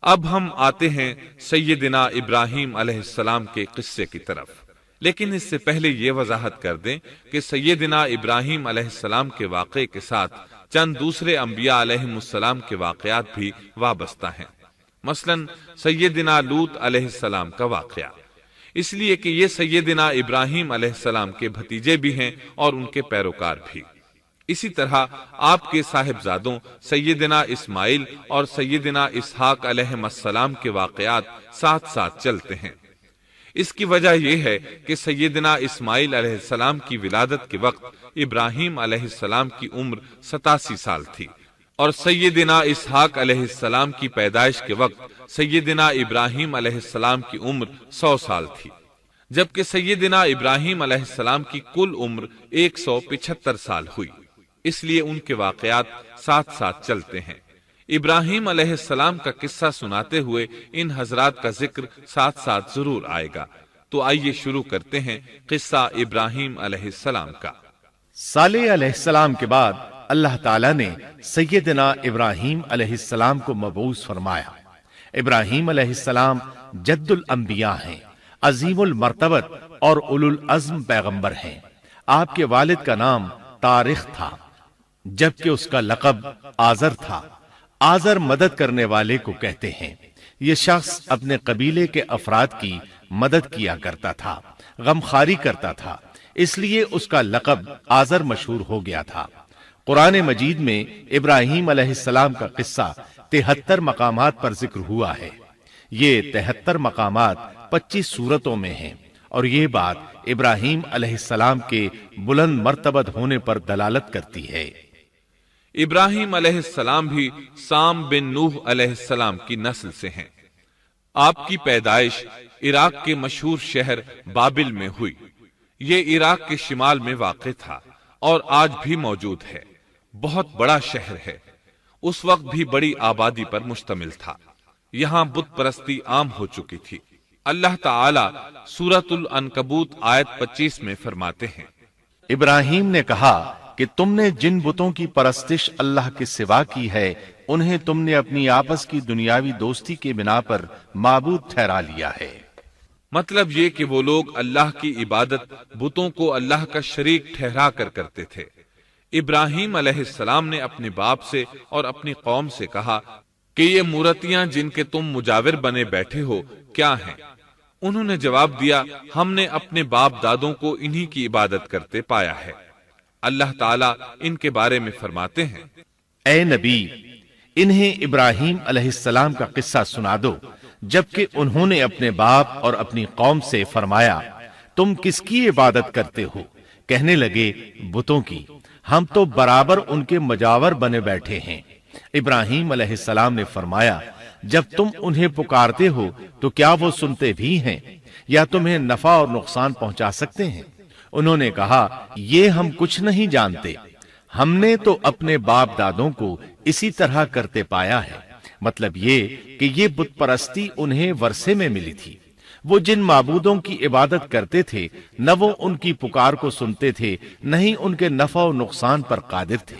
اب ہم آتے ہیں سیدنا ابراہیم علیہ السلام کے قصے کی طرف، لیکن اس سے پہلے یہ وضاحت کر دیں کہ سیدنا ابراہیم علیہ السلام کے واقعے کے ساتھ چند دوسرے انبیاء علیہم السلام کے واقعات بھی وابستہ ہیں، مثلا سیدنا لوط علیہ السلام کا واقعہ، اس لیے کہ یہ سیدنا ابراہیم علیہ السلام کے بھتیجے بھی ہیں اور ان کے پیروکار بھی۔ اسی طرح آپ کے صاحبزادوں سیدنا اسماعیل اور سیدنا اسحاق علیہ السلام کے واقعات ساتھ ساتھ چلتے ہیں۔ اس کی وجہ یہ ہے کہ سیدنا اسماعیل علیہ السلام کی ولادت کے وقت ابراہیم علیہ السلام کی عمر 87 سال تھی، اور سیدنا اسحاق علیہ السلام کی پیدائش کے وقت سیدنا ابراہیم علیہ السلام کی عمر 100 سال تھی، جبکہ سیدنا ابراہیم علیہ السلام کی کل عمر 175 سال ہوئی، اس لیے ان کے واقعات ساتھ ساتھ چلتے ہیں۔ ابراہیم علیہ السلام کا قصہ سناتے ہوئے ان حضرات کا ذکر ساتھ ساتھ ضرور آئے گا، تو آئیے شروع کرتے ہیں قصہ ابراہیم علیہ السلام کا۔ صالح علیہ السلام کے بعد اللہ تعالیٰ نے سیدنا ابراہیم علیہ السلام کو مبعوث فرمایا۔ ابراہیم علیہ السلام جد الانبیاء ہیں، عظیم المرتبت اور اولو العزم پیغمبر ہیں۔ آپ کے والد کا نام طارق تھا، جبکہ اس کا لقب آزر تھا۔ آزر مدد کرنے والے کو کہتے ہیں۔ یہ شخص اپنے قبیلے کے افراد کی مدد کیا کرتا تھا، غمخواری کرتا تھا، اس لیے اس کا لقب آزر مشہور ہو گیا تھا۔ قرآن مجید میں ابراہیم علیہ السلام کا قصہ 73 مقامات پر ذکر ہوا ہے۔ یہ 73 مقامات 25 سورتوں میں ہیں، اور یہ بات ابراہیم علیہ السلام کے بلند مرتبت ہونے پر دلالت کرتی ہے۔ ابراہیم علیہ السلام بھی سام بن نوح علیہ السلام کی نسل سے ہیں۔ آپ کی پیدائش عراق کے مشہور شہر بابل میں ہوئی۔ یہ عراق کے شمال میں واقع تھا اور آج بھی موجود ہے۔ بہت بڑا شہر ہے، اس وقت بھی بڑی آبادی پر مشتمل تھا۔ یہاں بت پرستی عام ہو چکی تھی۔ اللہ تعالی سورۃ العنکبوت آیت 25 میں فرماتے ہیں، ابراہیم نے کہا کہ تم نے جن بتوں کی پرستش اللہ کے سوا کی ہے، انہیں تم نے اپنی آپس کی دنیاوی دوستی کے بنا پر معبود ٹھہرا لیا ہے۔ مطلب یہ کہ وہ لوگ اللہ کی عبادت بتوں کو اللہ کا شریک ٹھہرا کر کرتے تھے۔ ابراہیم علیہ السلام نے اپنے باپ سے اور اپنی قوم سے کہا کہ یہ مورتیاں جن کے تم مجاور بنے بیٹھے ہو کیا ہیں؟ انہوں نے جواب دیا، ہم نے اپنے باپ دادوں کو انہی کی عبادت کرتے پایا ہے۔ اللہ تعالیٰ ان کے بارے میں فرماتے ہیں، اے نبی، انہیں ابراہیم علیہ السلام کا قصہ سنا دو، جبکہ انہوں نے اپنے باپ اور اپنی قوم سے فرمایا، تم کس کی عبادت کرتے ہو؟ کہنے لگے، بتوں کی، ہم تو برابر ان کے مجاور بنے بیٹھے ہیں۔ ابراہیم علیہ السلام نے فرمایا، جب تم انہیں پکارتے ہو تو کیا وہ سنتے بھی ہیں یا تمہیں نفع اور نقصان پہنچا سکتے ہیں؟ انہوں نے کہا، یہ ہم کچھ نہیں جانتے، ہم نے تو اپنے باپ دادوں کو اسی طرح کرتے پایا ہے۔ مطلب یہ کہ یہ بت پرستی انہیں ورثے میں ملی تھی۔ وہ جن معبودوں کی عبادت کرتے تھے، نہ وہ ان کی پکار کو سنتے تھے، نہ ہی ان کے نفع و نقصان پر قادر تھے۔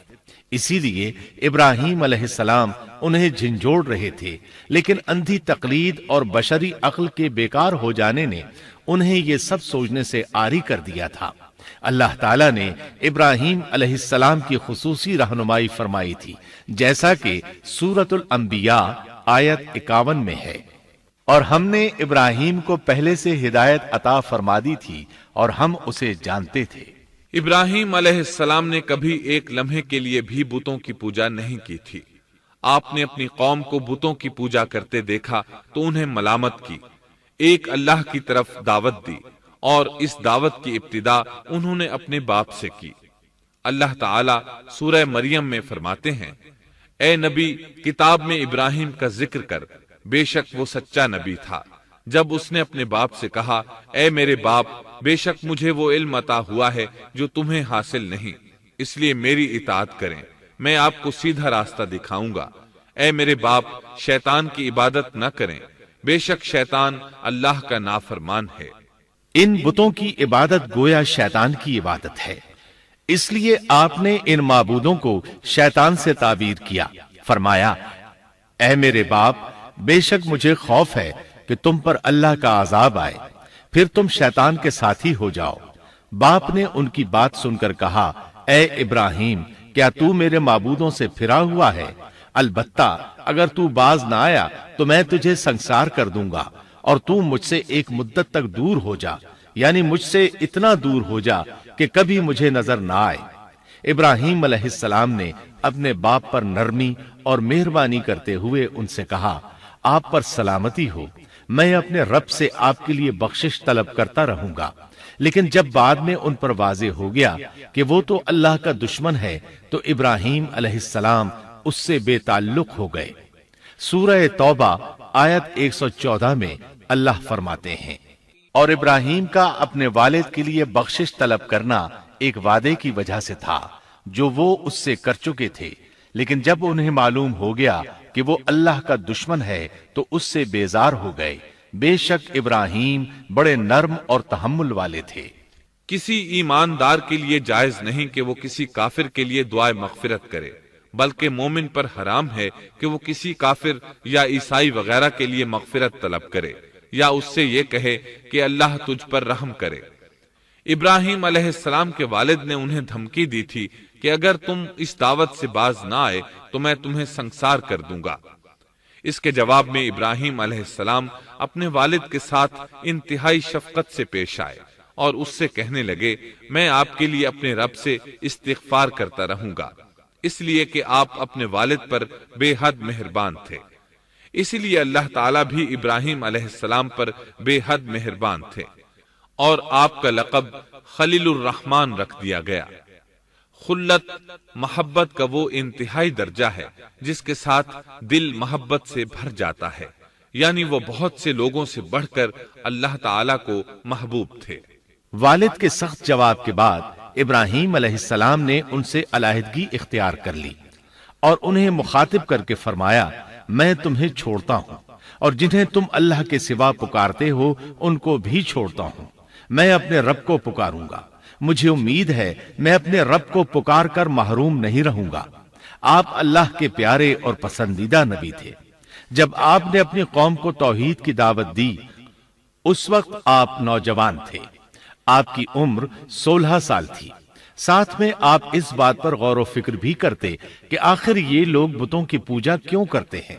اسی لیے ابراہیم علیہ السلام انہیں جھنجھوڑ رہے تھے، لیکن اندھی تقلید اور بشری عقل کے بیکار ہو جانے نے انہیں یہ سب سوچنے سے عاری کر دیا تھا۔ اللہ تعالیٰ نے ابراہیم علیہ السلام کی خصوصی رہنمائی فرمائی تھی، جیسا کہ سورۃ الانبیاء آیت 51 میں ہے، اور ہم نے ابراہیم کو پہلے سے ہدایت عطا فرما دی تھی اور ہم اسے جانتے تھے۔ ابراہیم علیہ السلام نے کبھی ایک لمحے کے لیے بھی بتوں کی پوجا نہیں کی تھی۔ آپ نے اپنی قوم کو بتوں کی پوجا کرتے دیکھا تو انہیں ملامت کی، ایک اللہ کی طرف دعوت دی، اور اس دعوت کی ابتدا انہوں نے اپنے باپ سے کی۔ اللہ تعالیٰ سورہ مریم میں فرماتے ہیں، اے نبی، کتاب میں ابراہیم کا ذکر کر، بے شک وہ سچا نبی تھا۔ جب اس نے اپنے باپ سے کہا، اے میرے باپ، بے شک مجھے وہ علم عطا ہوا ہے جو تمہیں حاصل نہیں، اس لیے میری اطاعت کریں، میں آپ کو سیدھا راستہ دکھاؤں گا۔ اے میرے باپ، شیطان کی عبادت نہ کریں، بے شک شیطان اللہ کا نافرمان ہے۔ ان بتوں کی عبادت گویا شیطان کی عبادت ہے، اس لیے آپ نے ان معبودوں کو شیطان سے تعبیر کیا۔ فرمایا، اے میرے باپ، بے شک مجھے خوف ہے کہ تم پر اللہ کا عذاب آئے، پھر تم شیطان کے ساتھی ہو جاؤ۔ باپ نے ان کی بات سن کر کہا، اے ابراہیم، کیا تو میرے معبودوں سے پھرا ہوا ہے؟ البتہ اگر تو باز نہ آیا تو میں تجھے سنسار کر دوں گا، اور تو مجھ سے ایک مدت تک دور ہو جا، یعنی مجھ سے اتنا دور ہو جا کہ کبھی مجھے نظر نہ آئے۔ ابراہیم علیہ السلام نے اپنے باپ پر نرمی اور مہربانی کرتے ہوئے ان سے کہا، آپ پر سلامتی ہو، میں اپنے رب سے آپ کے لیے بخشش طلب کرتا رہوں گا۔ لیکن جب بعد میں ان پر واضح ہو گیا کہ وہ تو اللہ کا دشمن ہے تو ابراہیم علیہ السلام اس سے بے تعلق ہو گئے۔ سورہ توبہ آیت 114 میں اللہ فرماتے ہیں، اور ابراہیم کا اپنے والد کے لیے بخشش طلب کرنا ایک وعدے کی وجہ سے تھا جو وہ اس سے کر چکے تھے، لیکن جب انہیں معلوم ہو گیا کہ وہ اللہ کا دشمن ہے تو اس سے بیزار ہو گئے۔ بے شک ابراہیم بڑے نرم اور تحمل والے تھے۔ کسی ایماندار کے لیے جائز نہیں کہ وہ کسی کافر کے لیے دعائے مغفرت کرے، بلکہ مومن پر حرام ہے کہ وہ کسی کافر یا عیسائی وغیرہ کے لیے مغفرت طلب کرے یا اس سے یہ کہے کہ اللہ تجھ پر رحم کرے۔ ابراہیم علیہ السلام کے والد نے انہیں دھمکی دی تھی کہ اگر تم اس دعوت سے باز نہ آئے تو میں تمہیں سنسار کر دوں گا۔ اس کے جواب میں ابراہیم علیہ السلام اپنے والد کے ساتھ انتہائی شفقت سے پیش آئے اور اس سے کہنے لگے، میں آپ کے لیے اپنے رب سے استغفار کرتا رہوں گا، اس لیے کہ آپ اپنے والد پر بے حد مہربان تھے۔ اسی لیے اللہ تعالیٰ بھی ابراہیم علیہ السلام پر بے حد مہربان تھے، اور آپ کا لقب خلیل الرحمن رکھ دیا گیا۔ خلت محبت کا وہ انتہائی درجہ ہے جس کے ساتھ دل محبت سے بھر جاتا ہے، یعنی وہ بہت سے لوگوں سے بڑھ کر اللہ تعالیٰ کو محبوب تھے۔ والد کے سخت جواب کے بعد ابراہیم علیہ السلام نے ان سے علیحدگی اختیار کر لی اور انہیں مخاطب کر کے فرمایا، میں تمہیں چھوڑتا ہوں اور جنہیں تم اللہ کے سوا پکارتے ہو ان کو بھی چھوڑتا ہوں، میں اپنے رب کو پکاروں گا۔ مجھے امید ہے میں اپنے رب کو پکار کر محروم نہیں رہوں گا۔ آپ اللہ کے پیارے اور پسندیدہ نبی تھے۔ جب آپ نے اپنی قوم کو توحید کی دعوت دی اس وقت آپ نوجوان تھے، آپ کی عمر 16 سال تھی۔ ساتھ میں آپ اس بات پر غور و فکر بھی کرتے کہ آخر یہ لوگ بتوں کی پوجا کیوں کرتے ہیں۔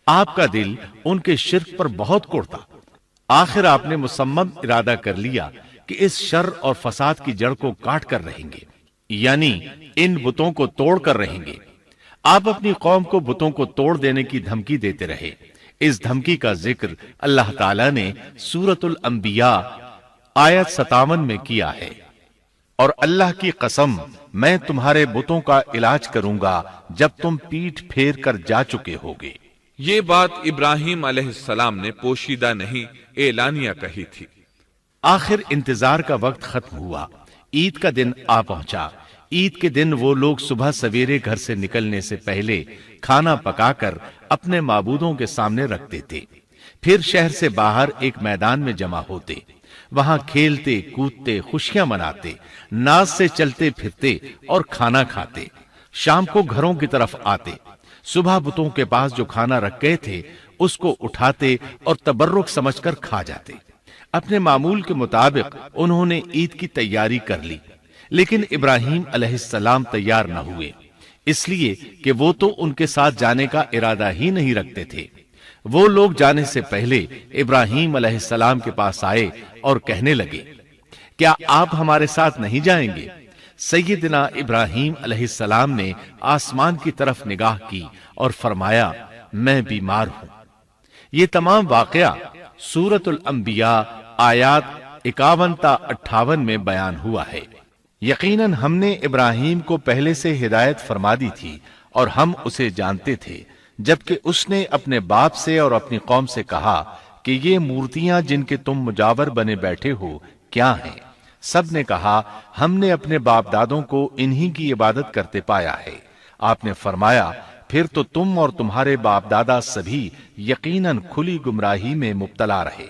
آپ کا دل ان کے شرک پر بہت کوڑتا۔ آخر آپ نے مصمم ارادہ کر لیا کہ اس شر اور فساد کی جڑ کو کاٹ کر رہیں گے، یعنی ان بتوں کو توڑ کر رہیں گے۔ آپ اپنی قوم کو بتوں کو توڑ دینے کی دھمکی دیتے رہے۔ اس دھمکی کا ذکر اللہ تعالیٰ نے سورۃ الانبیاء آیت 57 میں کیا ہے، اور اللہ کی قسم میں تمہارے بتوں کا علاج کروں گا جب تم پیٹھ پھیر کر جا چکے ہوگے۔ یہ بات ابراہیم علیہ السلام نے پوشیدہ نہیں اعلانیہ کہی تھی۔ آخر انتظار کا وقت ختم ہوا، عید کا دن آ پہنچا۔ عید کے دن وہ لوگ صبح سویرے گھر سے نکلنے سے پہلے کھانا پکا کر اپنے معبودوں کے سامنے رکھتے تھے، پھر شہر سے باہر ایک میدان میں جمع ہوتے، وہاں کھیلتے کودتے خوشیاں مناتے، ناز سے چلتے پھرتے اور کھانا کھاتے۔ شام کو گھروں کی طرف آتے، صبح بتوں کے پاس جو کھانا رکھ گئے تھے اس کو اٹھاتے اور تبرک سمجھ کر کھا جاتے۔ اپنے معمول کے مطابق انہوں نے عید کی تیاری کر لی، لیکن ابراہیم علیہ السلام تیار نہ ہوئے، اس لیے کہ وہ تو ان کے ساتھ جانے کا ارادہ ہی نہیں رکھتے تھے۔ وہ لوگ جانے سے پہلے ابراہیم علیہ السلام کے پاس آئے اور کہنے لگے، کیا آپ ہمارے ساتھ نہیں جائیں گے؟ سیدنا ابراہیم علیہ السلام نے آسمان کی طرف نگاہ کی اور فرمایا، میں بیمار ہوں۔ یہ تمام واقعہ سورۃ الانبیاء آیات 51 تا 58 میں بیان ہوا ہے۔ یقیناً ہم نے ابراہیم کو پہلے سے ہدایت فرما دی تھی اور ہم اسے جانتے تھے، جبکہ اس نے اپنے باپ سے اور اپنی قوم سے کہا کہ یہ مورتیاں جن کے تم مجاور بنے بیٹھے ہو کیا ہیں؟ سب نے کہا، ہم نے اپنے باپ دادوں کو انہی کی عبادت کرتے پایا ہے۔ آپ نے فرمایا، پھر تو تم اور تمہارے باپ دادا سبھی یقیناً کھلی گمراہی میں مبتلا رہے۔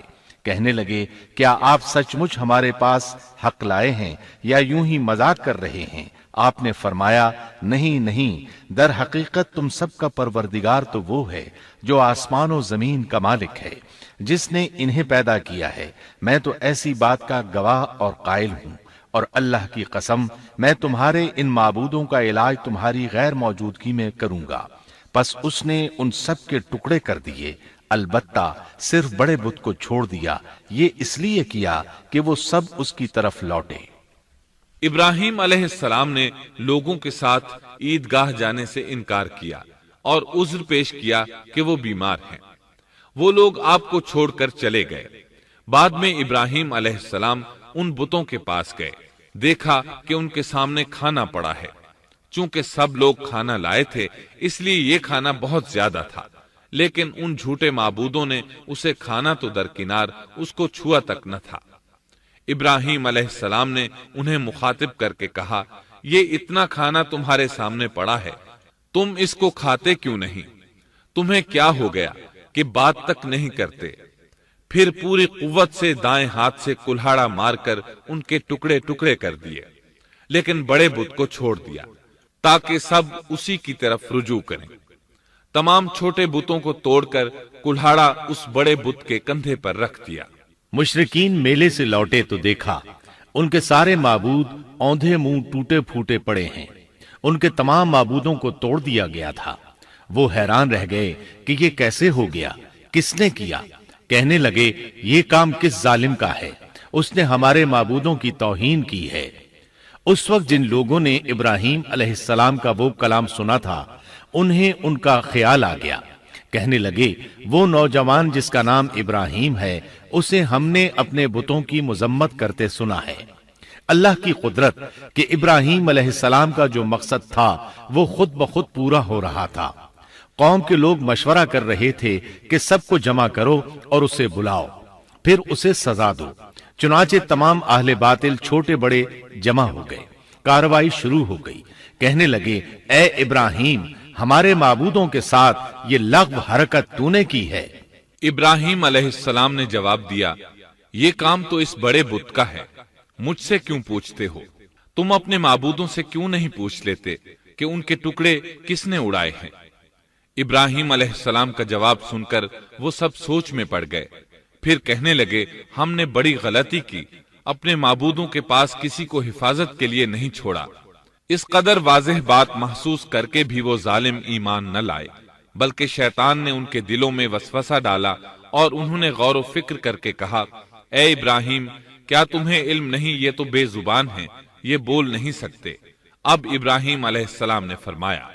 کہنے لگے کیا آپ سچ مچ ہمارے پاس حق لائے ہیں یا یوں ہی مذاق کر رہے ہیں؟ آپ نے فرمایا نہیں نہیں، در حقیقت تم سب کا پروردگار تو وہ ہے جو آسمان و زمین کا مالک ہے، جس نے انہیں پیدا کیا ہے، میں تو ایسی بات کا گواہ اور قائل ہوں، اور اللہ کی قسم میں تمہارے ان معبودوں کا علاج تمہاری غیر موجودگی میں کروں گا۔ پس اس نے ان سب کے ٹکڑے کر دیے، البتہ صرف بڑے بت کو چھوڑ دیا، یہ اس لیے کیا کہ وہ سب اس کی طرف لوٹے۔ ابراہیم علیہ السلام نے لوگوں کے ساتھ عیدگاہ جانے سے انکار کیا اور عذر پیش کیا کہ وہ بیمار ہیں۔ وہ لوگ آپ کو چھوڑ کر چلے گئے۔ بعد میں ابراہیم علیہ السلام ان بتوں کے پاس گئے، دیکھا کہ ان کے سامنے کھانا پڑا ہے۔ چونکہ سب لوگ کھانا لائے تھے اس لیے یہ کھانا بہت زیادہ تھا، لیکن ان جھوٹے معبودوں نے اسے کھانا تو درکنار اس کو چھوا تک نہ تھا۔ ابراہیم علیہ السلام نے انہیں مخاطب کر کے کہا، یہ اتنا کھانا تمہارے سامنے پڑا ہے، تم اس کو کھاتے کیوں نہیں؟ تمہیں کیا ہو گیا کہ بات تک نہیں کرتے؟ پھر پوری قوت سے دائیں ہاتھ سے کلہاڑا مار کر ان کے ٹکڑے ٹکڑے کر دیے، لیکن بڑے بت کو چھوڑ دیا تاکہ سب اسی کی طرف رجوع کریں۔ تمام چھوٹے بتوں کو توڑ کر کلہاڑا اس بڑے بت کے کندھے پر رکھ دیا۔ مشرکین میلے سے لوٹے تو دیکھا ان کے سارے معبود اوندھے منہ ٹوٹے پھوٹے پڑے ہیں، ان کے تمام معبودوں کو توڑ دیا گیا تھا۔ وہ حیران رہ گئے کہ یہ کیسے ہو گیا، کس نے کیا؟ کہنے لگے یہ کام کس ظالم کا ہے، اس نے ہمارے معبودوں کی توہین کی ہے۔ اس وقت جن لوگوں نے ابراہیم علیہ السلام کا وہ کلام سنا تھا انہیں ان کا خیال آ گیا، کہنے لگے وہ نوجوان جس کا نام ابراہیم ہے اسے ہم نے اپنے بتوں کی مذمت کرتے سنا ہے۔ اللہ کی قدرت کہ ابراہیم علیہ السلام کا جو مقصد تھا وہ خود بخود پورا ہو رہا تھا۔ قوم کے لوگ مشورہ کر رہے تھے کہ سب کو جمع کرو اور اسے بلاؤ، پھر اسے سزا دو۔ چنانچہ تمام اہل باطل چھوٹے بڑے جمع ہو گئے، کارروائی شروع ہو گئی۔ کہنے لگے اے ابراہیم، ہمارے معبودوں کے ساتھ یہ لغو حرکت تو نے کی ہے۔ ابراہیم علیہ السلام نے جواب دیا، یہ کام تو اس بڑے بت کا ہے، مجھ سے کیوں پوچھتے ہو؟ تم اپنے معبودوں سے کیوں نہیں پوچھ لیتے کہ ان کے ٹکڑے کس نے اڑائے ہیں؟ ابراہیم علیہ السلام کا جواب سن کر وہ سب سوچ میں پڑ گئے، پھر کہنے لگے ہم نے بڑی غلطی کی، اپنے معبودوں کے پاس کسی کو حفاظت کے لیے نہیں چھوڑا۔ اس قدر واضح بات محسوس کر کے بھی وہ ظالم ایمان نہ لائے، بلکہ شیطان نے ان کے دلوں میں وسوسہ ڈالا اور انہوں نے غور و فکر کر کے کہا، اے ابراہیم، کیا تمہیں علم نہیں یہ تو بے زبان ہیں، یہ بول نہیں سکتے۔ اب ابراہیم علیہ السلام نے فرمایا،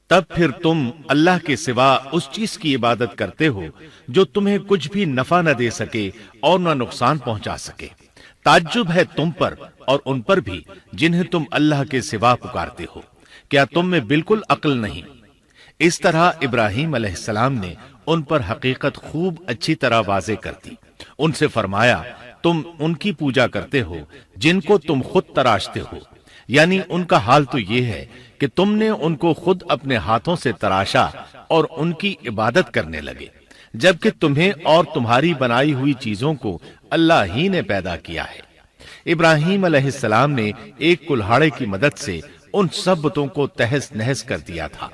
تب پھر تم اللہ کے سوا اس چیز کی عبادت کرتے ہو جو تمہیں کچھ بھی نفع نہ دے سکے اور نہ نقصان پہنچا سکے۔ تعجب ہے تم پر اور ان پر بھی جنہیں تم اللہ کے سوا پکارتے ہو، کیا تم میں بالکل عقل نہیں؟ اس طرح ابراہیم علیہ السلام نے ان پر حقیقت خوب اچھی طرح واضح کر دی۔ ان سے فرمایا تم ان کی پوجا کرتے ہو جن کو تم خود تراشتے ہو، یعنی ان کا حال تو یہ ہے کہ تم نے ان کو خود اپنے ہاتھوں سے تراشا اور ان کی عبادت کرنے لگے، جبکہ تمہیں اور تمہاری بنائی ہوئی چیزوں کو اللہ ہی نے پیدا کیا ہے۔ ابراہیم علیہ السلام نے ایک کلہاڑے کی مدد سے ان سب بتوں کو تہس نہس کر دیا تھا۔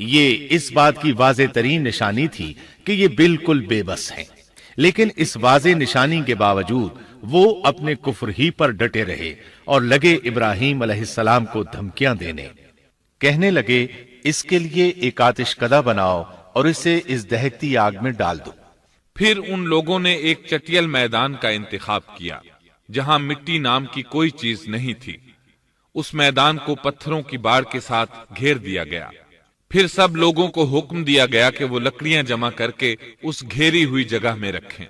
یہ اس بات کی واضح ترین نشانی تھی کہ یہ بالکل بے بس ہیں، لیکن اس واضح نشانی کے باوجود وہ اپنے کفر ہی پر ڈٹے رہے اور لگے ابراہیم علیہ السلام کو دھمکیاں دینے۔ کہنے لگے اس کے لیے ایک آتش کدہ بناؤ اور اسے اس دہکتی آگ میں ڈال دو۔ پھر ان لوگوں نے ایک چٹیل میدان کا انتخاب کیا جہاں مٹی نام کی کوئی چیز نہیں تھی۔ اس میدان کو پتھروں کی باڑ کے ساتھ گھیر دیا گیا۔ پھر سب لوگوں کو حکم دیا گیا کہ وہ لکڑیاں جمع کر کے اس گھیری ہوئی جگہ میں رکھیں۔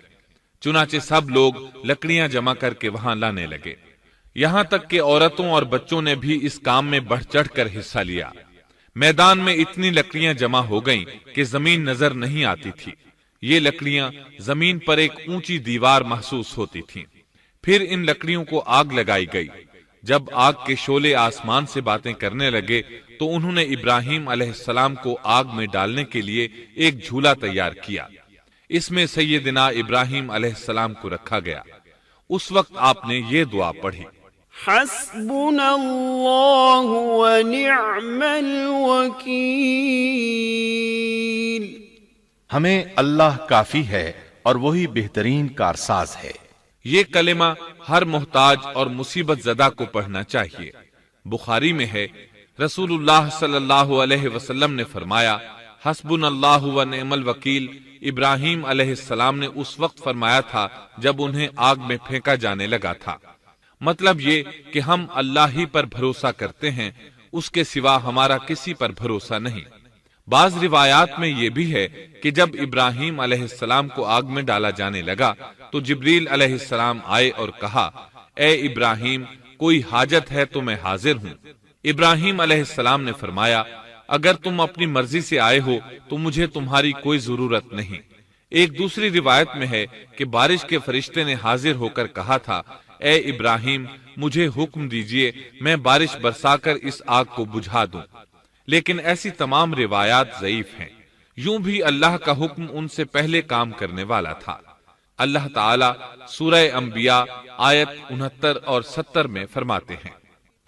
چنانچہ سب لوگ لکڑیاں جمع کر کے وہاں لانے لگے، یہاں تک کہ عورتوں اور بچوں نے بھی اس کام میں بڑھ چڑھ کر حصہ لیا۔ میدان میں اتنی لکڑیاں جمع ہو گئیں کہ زمین نظر نہیں آتی تھی۔ یہ لکڑیاں زمین پر ایک اونچی دیوار محسوس ہوتی تھیں۔ پھر ان لکڑیوں کو آگ لگائی گئی۔ جب آگ کے شعلے آسمان سے باتیں کرنے لگے تو انہوں نے ابراہیم علیہ السلام کو آگ میں ڈالنے کے لیے ایک جھولا تیار کیا۔ اس میں سیدنا ابراہیم علیہ السلام کو رکھا گیا۔ اس وقت آپ نے یہ دعا پڑھی، حسبنا اللہ ونعم الوکیل، ہمیں اللہ کافی ہے اور وہی بہترین کارساز ہے۔ یہ کلمہ ہر محتاج اور مصیبت زدہ کو پڑھنا چاہیے۔ بخاری میں ہے، رسول اللہ صلی اللہ علیہ وسلم نے فرمایا، حسبنا اللہ و نعم الوکیل ابراہیم علیہ السلام نے اس وقت فرمایا تھا جب انہیں آگ میں پھینکا جانے لگا تھا۔ مطلب یہ کہ ہم اللہ ہی پر بھروسہ کرتے ہیں، اس کے سوا ہمارا کسی پر بھروسہ نہیں۔ بعض روایات میں یہ بھی ہے کہ جب ابراہیم علیہ السلام کو آگ میں ڈالا جانے لگا تو جبریل علیہ السلام آئے اور کہا، اے ابراہیم، کوئی حاجت ہے تو میں حاضر ہوں۔ ابراہیم علیہ السلام نے فرمایا، اگر تم اپنی مرضی سے آئے ہو تو مجھے تمہاری کوئی ضرورت نہیں۔ ایک دوسری روایت میں ہے کہ بارش کے فرشتے نے حاضر ہو کر کہا تھا، اے ابراہیم، مجھے حکم دیجئے میں بارش برسا کر اس آگ کو بجھا دوں۔ لیکن ایسی تمام روایات ضعیف ہیں۔ یوں بھی اللہ کا حکم ان سے پہلے کام کرنے والا تھا۔ اللہ تعالی سورہ انبیاء آیت 69 اور 70 میں فرماتے ہیں،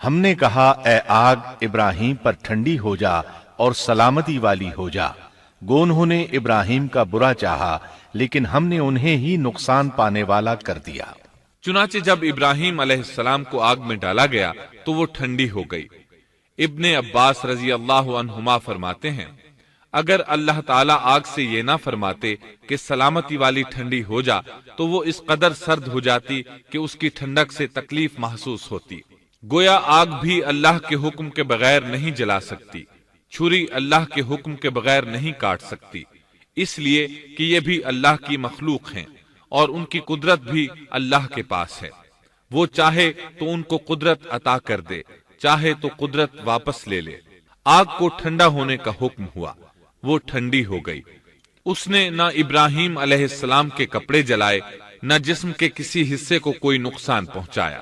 ہم نے کہا، اے آگ ابراہیم پر ٹھنڈی ہو جا اور سلامتی والی ہو جا۔ گو انہوں نے ابراہیم کا برا چاہا لیکن ہم نے انہیں ہی نقصان پانے والا کر دیا۔ چنانچہ جب ابراہیم علیہ السلام کو آگ میں ڈالا گیا تو وہ ٹھنڈی ہو گئی۔ ابن عباس رضی اللہ عنہما فرماتے ہیں، اگر اللہ تعالیٰ آگ سے یہ نہ فرماتے کہ سلامتی والی ٹھنڈی ہو جا تو وہ اس قدر سرد ہو جاتی کہ اس کی ٹھنڈک سے تکلیف محسوس ہوتی۔ گویا آگ بھی اللہ کے حکم کے بغیر نہیں جلا سکتی، چھری اللہ کے حکم کے بغیر نہیں کاٹ سکتی، اس لیے کہ یہ بھی اللہ کی مخلوق ہیں اور ان کی قدرت بھی اللہ کے پاس ہے۔ وہ چاہے تو ان کو قدرت عطا کر دے، چاہے تو قدرت واپس لے لے۔ آگ کو ٹھنڈا ہونے کا حکم ہوا، وہ ٹھنڈی ہو گئی۔ اس نے نہ ابراہیم علیہ السلام کے کپڑے جلائے، نہ جسم کے کسی حصے کو کوئی نقصان پہنچایا،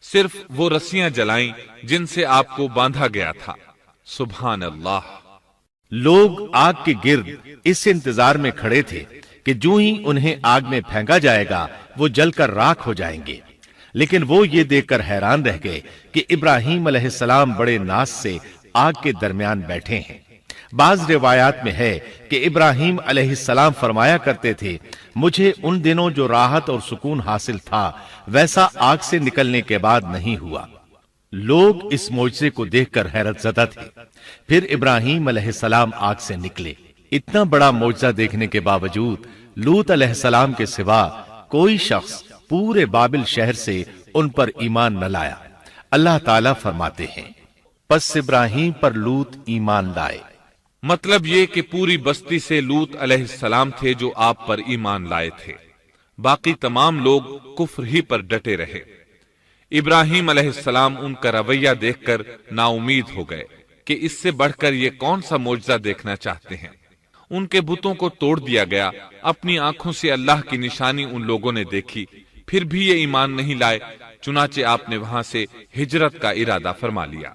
صرف وہ رسیاں جلائیں جن سے آپ کو باندھا گیا تھا۔ سبحان اللہ۔ لوگ آگ کے گرد اس انتظار میں کھڑے تھے کہ جو ہی انہیں آگ میں پھینکا جائے گا وہ جل کر راکھ ہو جائیں گے، لیکن وہ یہ دیکھ کر حیران رہ گئے کہ ابراہیم علیہ السلام بڑے ناز سے آگ کے درمیان بیٹھے ہیں۔ بعض روایات میں ہے کہ ابراہیم علیہ السلام فرمایا کرتے تھے، مجھے ان دنوں جو راحت اور سکون حاصل تھا ویسا آگ سے نکلنے کے بعد نہیں ہوا۔ لوگ اس معجزے کو دیکھ کر حیرت زدہ تھے۔ پھر ابراہیم علیہ السلام آگ سے نکلے۔ اتنا بڑا معجزہ دیکھنے کے باوجود لوط علیہ السلام کے سوا کوئی شخص پورے بابل شہر سے ان پر ایمان نہ لایا۔ اللہ تعالیٰ فرماتے ہیں، پس ابراہیم پر لوط ایمان لائے۔ مطلب یہ کہ پوری بستی سے لوط علیہ السلام تھے جو آپ پر ایمان لائے تھے، باقی تمام لوگ کفر ہی پر ڈٹے رہے۔ ابراہیم علیہ السلام ان کا رویہ دیکھ کر نا امید ہو گئے کہ اس سے بڑھ کر یہ کون سا معجزہ دیکھنا چاہتے ہیں۔ ان کے بتوں کو توڑ دیا گیا، اپنی آنکھوں سے اللہ کی نشانی ان لوگوں نے دیکھی، پھر بھی یہ ایمان نہیں لائے، چنانچہ آپ نے وہاں سے ہجرت کا ارادہ فرما لیا۔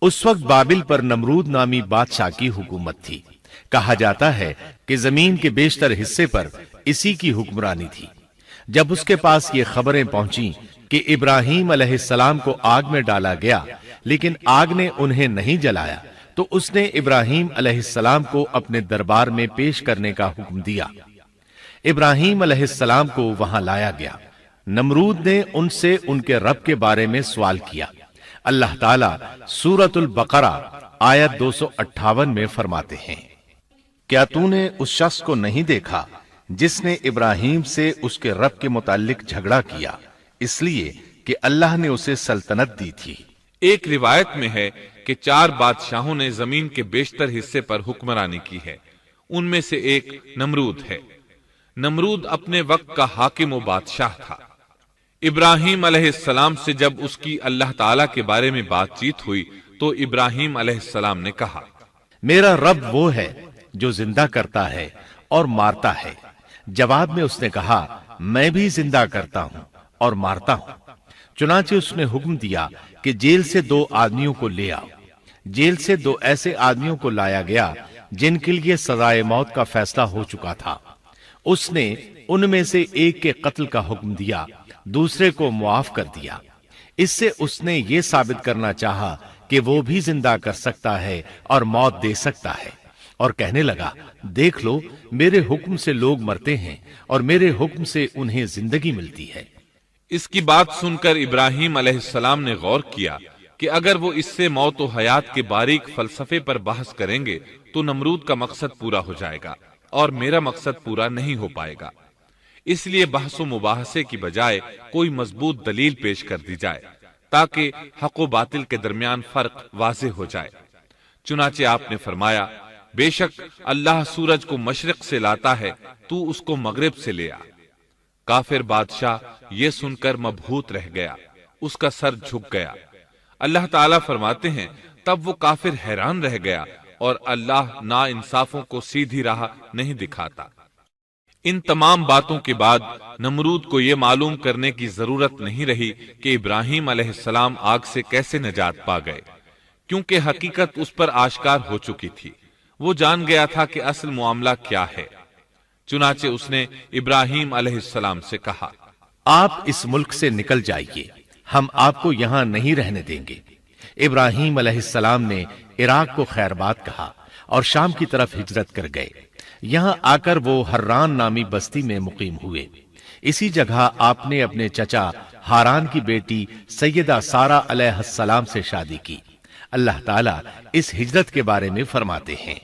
اس وقت بابل پر نمرود نامی بادشاہ کی حکومت تھی۔ کہا جاتا ہے کہ زمین کے بیشتر حصے پر اسی کی حکمرانی تھی۔ جب اس کے پاس یہ خبریں پہنچیں کہ ابراہیم علیہ السلام کو آگ میں ڈالا گیا لیکن آگ نے انہیں نہیں جلایا، تو اس نے ابراہیم علیہ السلام کو اپنے دربار میں پیش کرنے کا حکم دیا۔ ابراہیم علیہ السلام کو وہاں لایا گیا۔ نمرود نے ان سے ان کے رب کے بارے میں سوال کیا۔ اللہ تعالیٰ سورۃ البقرہ آیت 258 میں فرماتے ہیں، کیا تو نے اس شخص کو نہیں دیکھا جس نے ابراہیم سے اس کے رب کے متعلق جھگڑا کیا، اس لیے کہ اللہ نے اسے سلطنت دی تھی۔ ایک روایت میں ہے کہ 4 بادشاہوں نے زمین کے بیشتر حصے پر حکمرانی کی ہے، ان میں سے ایک نمرود ہے۔ نمرود اپنے وقت کا حاکم و بادشاہ تھا۔ ابراہیم علیہ السلام سے جب اس کی اللہ تعالیٰ کے بارے میں بات چیت ہوئی تو ابراہیم علیہ السلام نے کہا، میرا رب وہ ہے جو زندہ کرتا ہے اور مارتا ہے۔ جواب میں اس نے کہا، میں بھی زندہ کرتا ہوں اور مارتا ہوں۔ چنانچہ اس نے حکم دیا کہ جیل سے 2 آدمیوں کو لے آؤ۔ جیل سے 2 ایسے آدمیوں کو لایا گیا جن کے لیے سزائے موت کا فیصلہ ہو چکا تھا۔ اس نے ان میں سے ایک کے قتل کا حکم دیا، دوسرے کو معاف کر دیا۔ اس سے اس نے یہ ثابت کرنا چاہا کہ وہ بھی زندہ کر سکتا ہے اور موت دے سکتا ہے، اور کہنے لگا دیکھ لو میرے حکم سے لوگ مرتے ہیں اور میرے حکم سے انہیں زندگی ملتی ہے۔ اس کی بات سن کر ابراہیم علیہ السلام نے غور کیا کہ اگر وہ اس سے موت و حیات کے باریک فلسفے پر بحث کریں گے تو نمرود کا مقصد پورا ہو جائے گا اور میرا مقصد پورا نہیں ہو پائے گا۔ اس لیے بحث و مباحثے کی بجائے کوئی مضبوط دلیل پیش کر دی جائے تاکہ حق و باطل کے درمیان فرق واضح ہو جائے۔ چنانچہ آپ نے فرمایا بے شک اللہ سورج کو مشرق سے لاتا ہے، تو اس کو مغرب سے لے آ۔ کافر بادشاہ یہ سن کر مبہوت رہ گیا، اس کا سر جھک گیا۔ اللہ تعالیٰ فرماتے ہیں تب وہ کافر حیران رہ گیا اور اللہ نا انصافوں کو سیدھی راہ نہیں دکھاتا۔ ان تمام باتوں کے بعد نمرود کو یہ معلوم کرنے کی ضرورت نہیں رہی کہ ابراہیم علیہ السلام آگ سے کیسے نجات پا گئے، کیونکہ حقیقت اس پر آشکار ہو چکی تھی۔ وہ جان گیا تھا کہ اصل معاملہ کیا ہے۔ چنانچہ اس نے ابراہیم علیہ السلام سے کہا آپ اس ملک سے نکل جائیے، ہم آپ کو یہاں نہیں رہنے دیں گے۔ ابراہیم علیہ السلام نے عراق کو خیر بات کہا اور شام کی طرف ہجرت کر گئے۔ یہاں آ کر وہ حران نامی بستی میں مقیم ہوئے۔ اسی جگہ آپ نے اپنے چچا ہاران کی بیٹی سیدہ سارہ علیہ السلام سے شادی کی۔ اللہ تعالیٰ اس ہجرت کے بارے میں فرماتے ہیں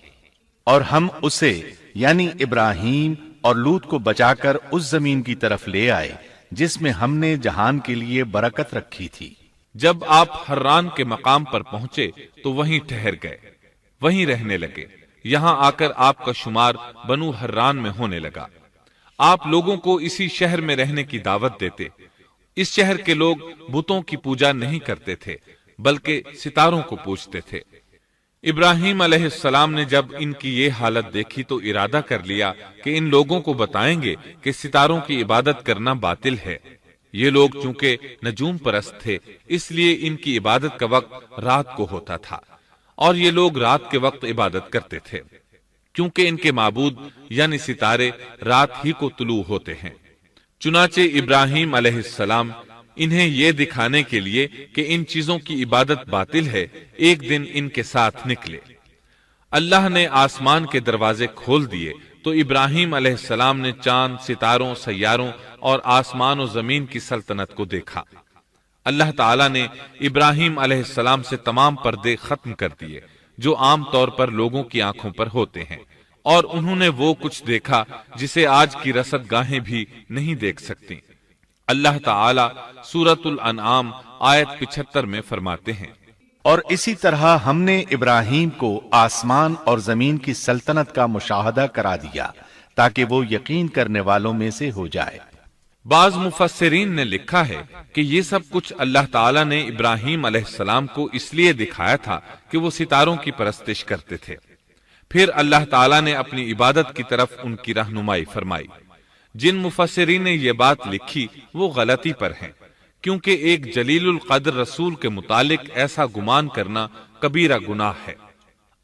اور ہم اسے یعنی ابراہیم اور لوط کو بچا کر اس زمین کی طرف لے آئے جس میں ہم نے جہان کے لیے برکت رکھی تھی۔ جب آپ حران کے مقام پر پہنچے تو وہیں ٹھہر گئے، وہیں رہنے لگے۔ یہاں آ کر آپ کا شمار بنو حران میں ہونے لگا۔ آپ لوگوں کو اسی شہر میں رہنے کی دعوت دیتے۔ اس شہر کے لوگ بتوں کی پوجا نہیں کرتے تھے بلکہ ستاروں کو پوجتے تھے۔ ابراہیم علیہ السلام نے جب ان کی یہ حالت دیکھی تو ارادہ کر لیا کہ ان لوگوں کو بتائیں گے کہ ستاروں کی عبادت کرنا باطل ہے۔ یہ لوگ چونکہ نجوم پرست تھے اس لیے ان کی عبادت کا وقت رات کو ہوتا تھا، اور یہ لوگ رات کے وقت عبادت کرتے تھے کیونکہ ان کے معبود یعنی ستارے رات ہی کو طلوع ہوتے ہیں۔ چنانچہ ابراہیم علیہ السلام انہیں یہ دکھانے کے لیے کہ ان چیزوں کی عبادت باطل ہے ایک دن ان کے ساتھ نکلے۔ اللہ نے آسمان کے دروازے کھول دیے تو ابراہیم علیہ السلام نے چاند، ستاروں، سیاروں اور آسمان و زمین کی سلطنت کو دیکھا۔ اللہ تعالیٰ نے ابراہیم علیہ السلام سے تمام پردے ختم کر دیے جو عام طور پر لوگوں کی آنکھوں پر ہوتے ہیں، اور انہوں نے وہ کچھ دیکھا جسے آج کی رصد گاہیں بھی نہیں دیکھ سکتی۔ اللہ تعالیٰ سورۃ الانعام آیت 75 میں فرماتے ہیں اور اسی طرح ہم نے ابراہیم کو آسمان اور زمین کی سلطنت کا مشاہدہ کرا دیا تاکہ وہ یقین کرنے والوں میں سے ہو جائے۔ بعض مفسرین نے لکھا ہے کہ یہ سب کچھ اللہ تعالیٰ نے ابراہیم علیہ السلام کو اس لیے دکھایا تھا کہ وہ ستاروں کی پرستش کرتے تھے۔ پھر اللہ تعالیٰ نے اپنی عبادت کی طرف ان کی رہنمائی فرمائی۔ جن مفسرین نے یہ بات لکھی وہ غلطی پر ہیں، کیونکہ ایک جلیل القدر رسول کے متعلق ایسا گمان کرنا کبیرہ گناہ ہے۔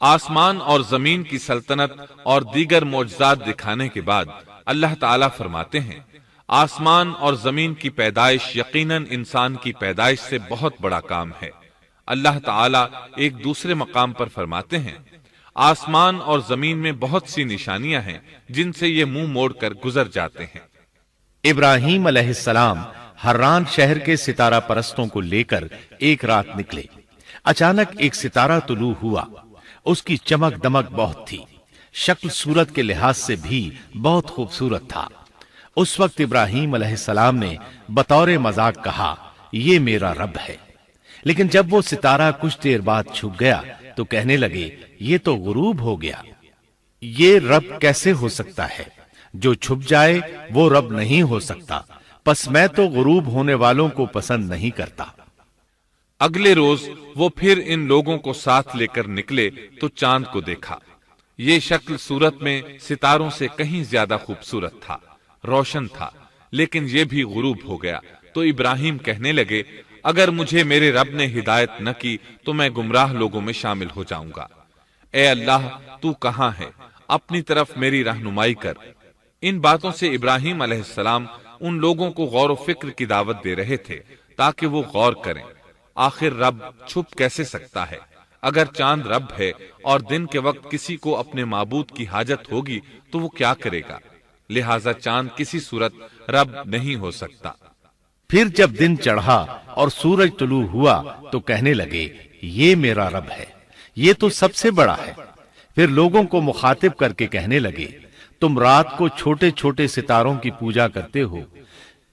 آسمان اور زمین کی سلطنت اور دیگر معجزات دکھانے کے بعد اللہ تعالیٰ فرماتے ہیں آسمان اور زمین کی پیدائش یقیناً انسان کی پیدائش سے بہت بڑا کام ہے۔ اللہ تعالیٰ ایک دوسرے مقام پر فرماتے ہیں آسمان اور زمین میں بہت سی نشانیاں ہیں جن سے یہ منہ موڑ کر گزر جاتے ہیں۔ ابراہیم علیہ السلام حران شہر کے ستارہ پرستوں کو لے کر ایک رات نکلے۔ اچانک ایک ستارہ طلوع ہوا، اس کی چمک دمک بہت تھی، شکل صورت کے لحاظ سے بھی بہت خوبصورت تھا۔ اس وقت ابراہیم علیہ السلام نے بطور مذاق کہا یہ میرا رب ہے، لیکن جب وہ ستارہ کچھ دیر بعد چھپ گیا تو کہنے لگے یہ تو غروب ہو گیا۔ یہ رب کیسے ہو سکتا ہے؟ جو چھپ جائے وہ رب نہیں ہو سکتا، پس میں تو غروب ہونے والوں کو پسند نہیں کرتا۔ اگلے روز وہ پھر ان لوگوں کو ساتھ لے کر نکلے تو چاند کو دیکھا۔ یہ شکل صورت میں ستاروں سے کہیں زیادہ خوبصورت تھا، روشن تھا، لیکن یہ بھی غروب ہو گیا تو ابراہیم کہنے لگے اگر مجھے میرے رب نے ہدایت نہ کی تو میں گمراہ لوگوں میں شامل ہو جاؤں گا۔ اے اللہ تو کہاں ہے؟ اپنی طرف میری رہنمائی کر۔ ان باتوں سے ابراہیم علیہ السلام ان لوگوں کو غور و فکر کی دعوت دے رہے تھے تاکہ وہ غور کریں، آخر رب چھپ کیسے سکتا ہے؟ اگر چاند رب ہے اور دن کے وقت کسی کو اپنے معبود کی حاجت ہوگی تو وہ کیا کرے گا؟ لہذا چاند کسی صورت رب نہیں ہو سکتا۔ پھر جب دن چڑھا اور سورج طلوع ہوا تو کہنے لگے یہ میرا رب ہے، یہ تو سب سے بڑا ہے۔ پھر لوگوں کو مخاطب کر کے کہنے لگے تم رات کو چھوٹے چھوٹے ستاروں کی پوجا کرتے ہو،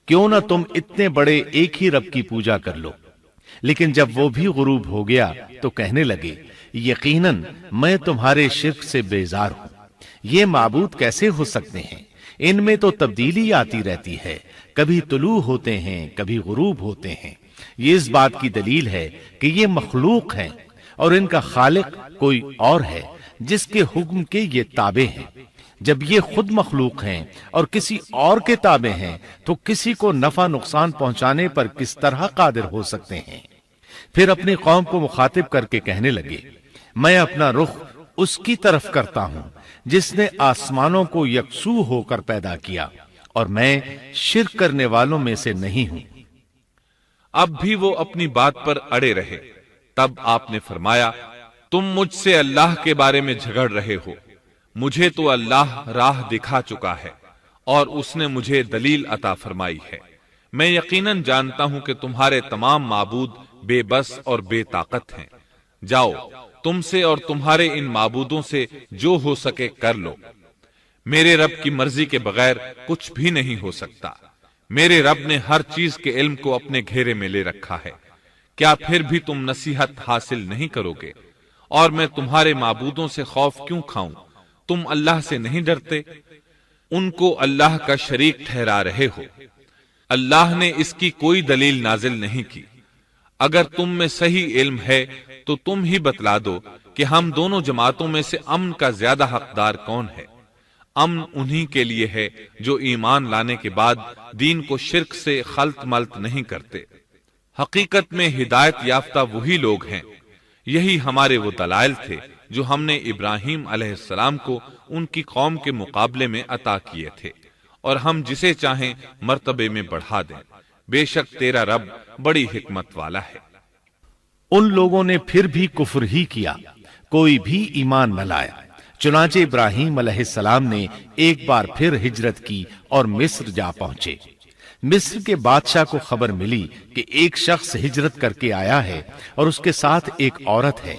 کیوں نہ تم اتنے بڑے ایک ہی رب کی پوجا کر لو۔ لیکن جب وہ بھی غروب ہو گیا تو کہنے لگے یقیناً میں تمہارے شرک سے بیزار ہوں، یہ معبود کیسے ہو سکتے ہیں؟ ان میں تو تبدیلی آتی رہتی ہے، کبھی طلوع ہوتے ہیں کبھی غروب ہوتے ہیں۔ یہ اس بات کی دلیل ہے کہ یہ مخلوق ہیں اور ان کا خالق کوئی اور ہے جس کے حکم کے یہ تابع ہیں۔ جب یہ خود مخلوق ہیں اور کسی اور کے تابع ہیں تو کسی کو نفع نقصان پہنچانے پر کس طرح قادر ہو سکتے ہیں؟ پھر اپنی قوم کو مخاطب کر کے کہنے لگے میں اپنا رخ اس کی طرف کرتا ہوں جس نے آسمانوں کو یکسو ہو کر پیدا کیا، اور میں شرک کرنے والوں میں سے نہیں ہوں۔ اب بھی وہ اپنی بات پر اڑے رہے۔ تب آپ نے فرمایا تم مجھ سے اللہ کے بارے میں جھگڑ رہے ہو، مجھے تو اللہ راہ دکھا چکا ہے اور اس نے مجھے دلیل عطا فرمائی ہے۔ میں یقیناً جانتا ہوں کہ تمہارے تمام معبود بے بس اور بے طاقت ہیں۔ جاؤ تم سے اور تمہارے ان معبودوں سے جو ہو سکے کر لو، میرے رب کی مرضی کے بغیر کچھ بھی نہیں ہو سکتا۔ میرے رب نے ہر چیز کے علم کو اپنے گھیرے میں لے رکھا ہے، کیا پھر بھی تم نصیحت حاصل نہیں کرو گے؟ اور میں تمہارے معبودوں سے خوف کیوں کھاؤں؟ تم اللہ سے نہیں ڈرتے؟ ان کو اللہ کا شریک ٹھہرا رہے ہو، اللہ نے اس کی کوئی دلیل نازل نہیں کی۔ اگر تم میں صحیح علم ہے تو تم ہی بتلا دو کہ ہم دونوں جماعتوں میں سے امن کا زیادہ حقدار کون ہے۔ امن انہی کے لیے ہے جو ایمان لانے کے بعد دین کو شرک سے خلط ملط نہیں کرتے۔ حقیقت میں ہدایت یافتہ وہی لوگ ہیں۔ یہی ہمارے وہ دلائل تھے جو ہم نے ابراہیم علیہ السلام کو ان کی قوم کے مقابلے میں عطا کیے تھے، اور ہم جسے چاہیں مرتبے میں بڑھا دیں۔ بے شک تیرا رب بڑی حکمت والا ہے۔ ان لوگوں نے پھر بھی کفر ہی کیا، کوئی بھی ایمان نہ لایا۔ چنانچہ ابراہیم علیہ السلام نے ایک بار پھر ہجرت کی اور مصر جا پہنچے۔ مصر کے بادشاہ کو خبر ملی کہ ایک شخص ہجرت کر کے آیا ہے اور اس کے ساتھ ایک عورت ہے،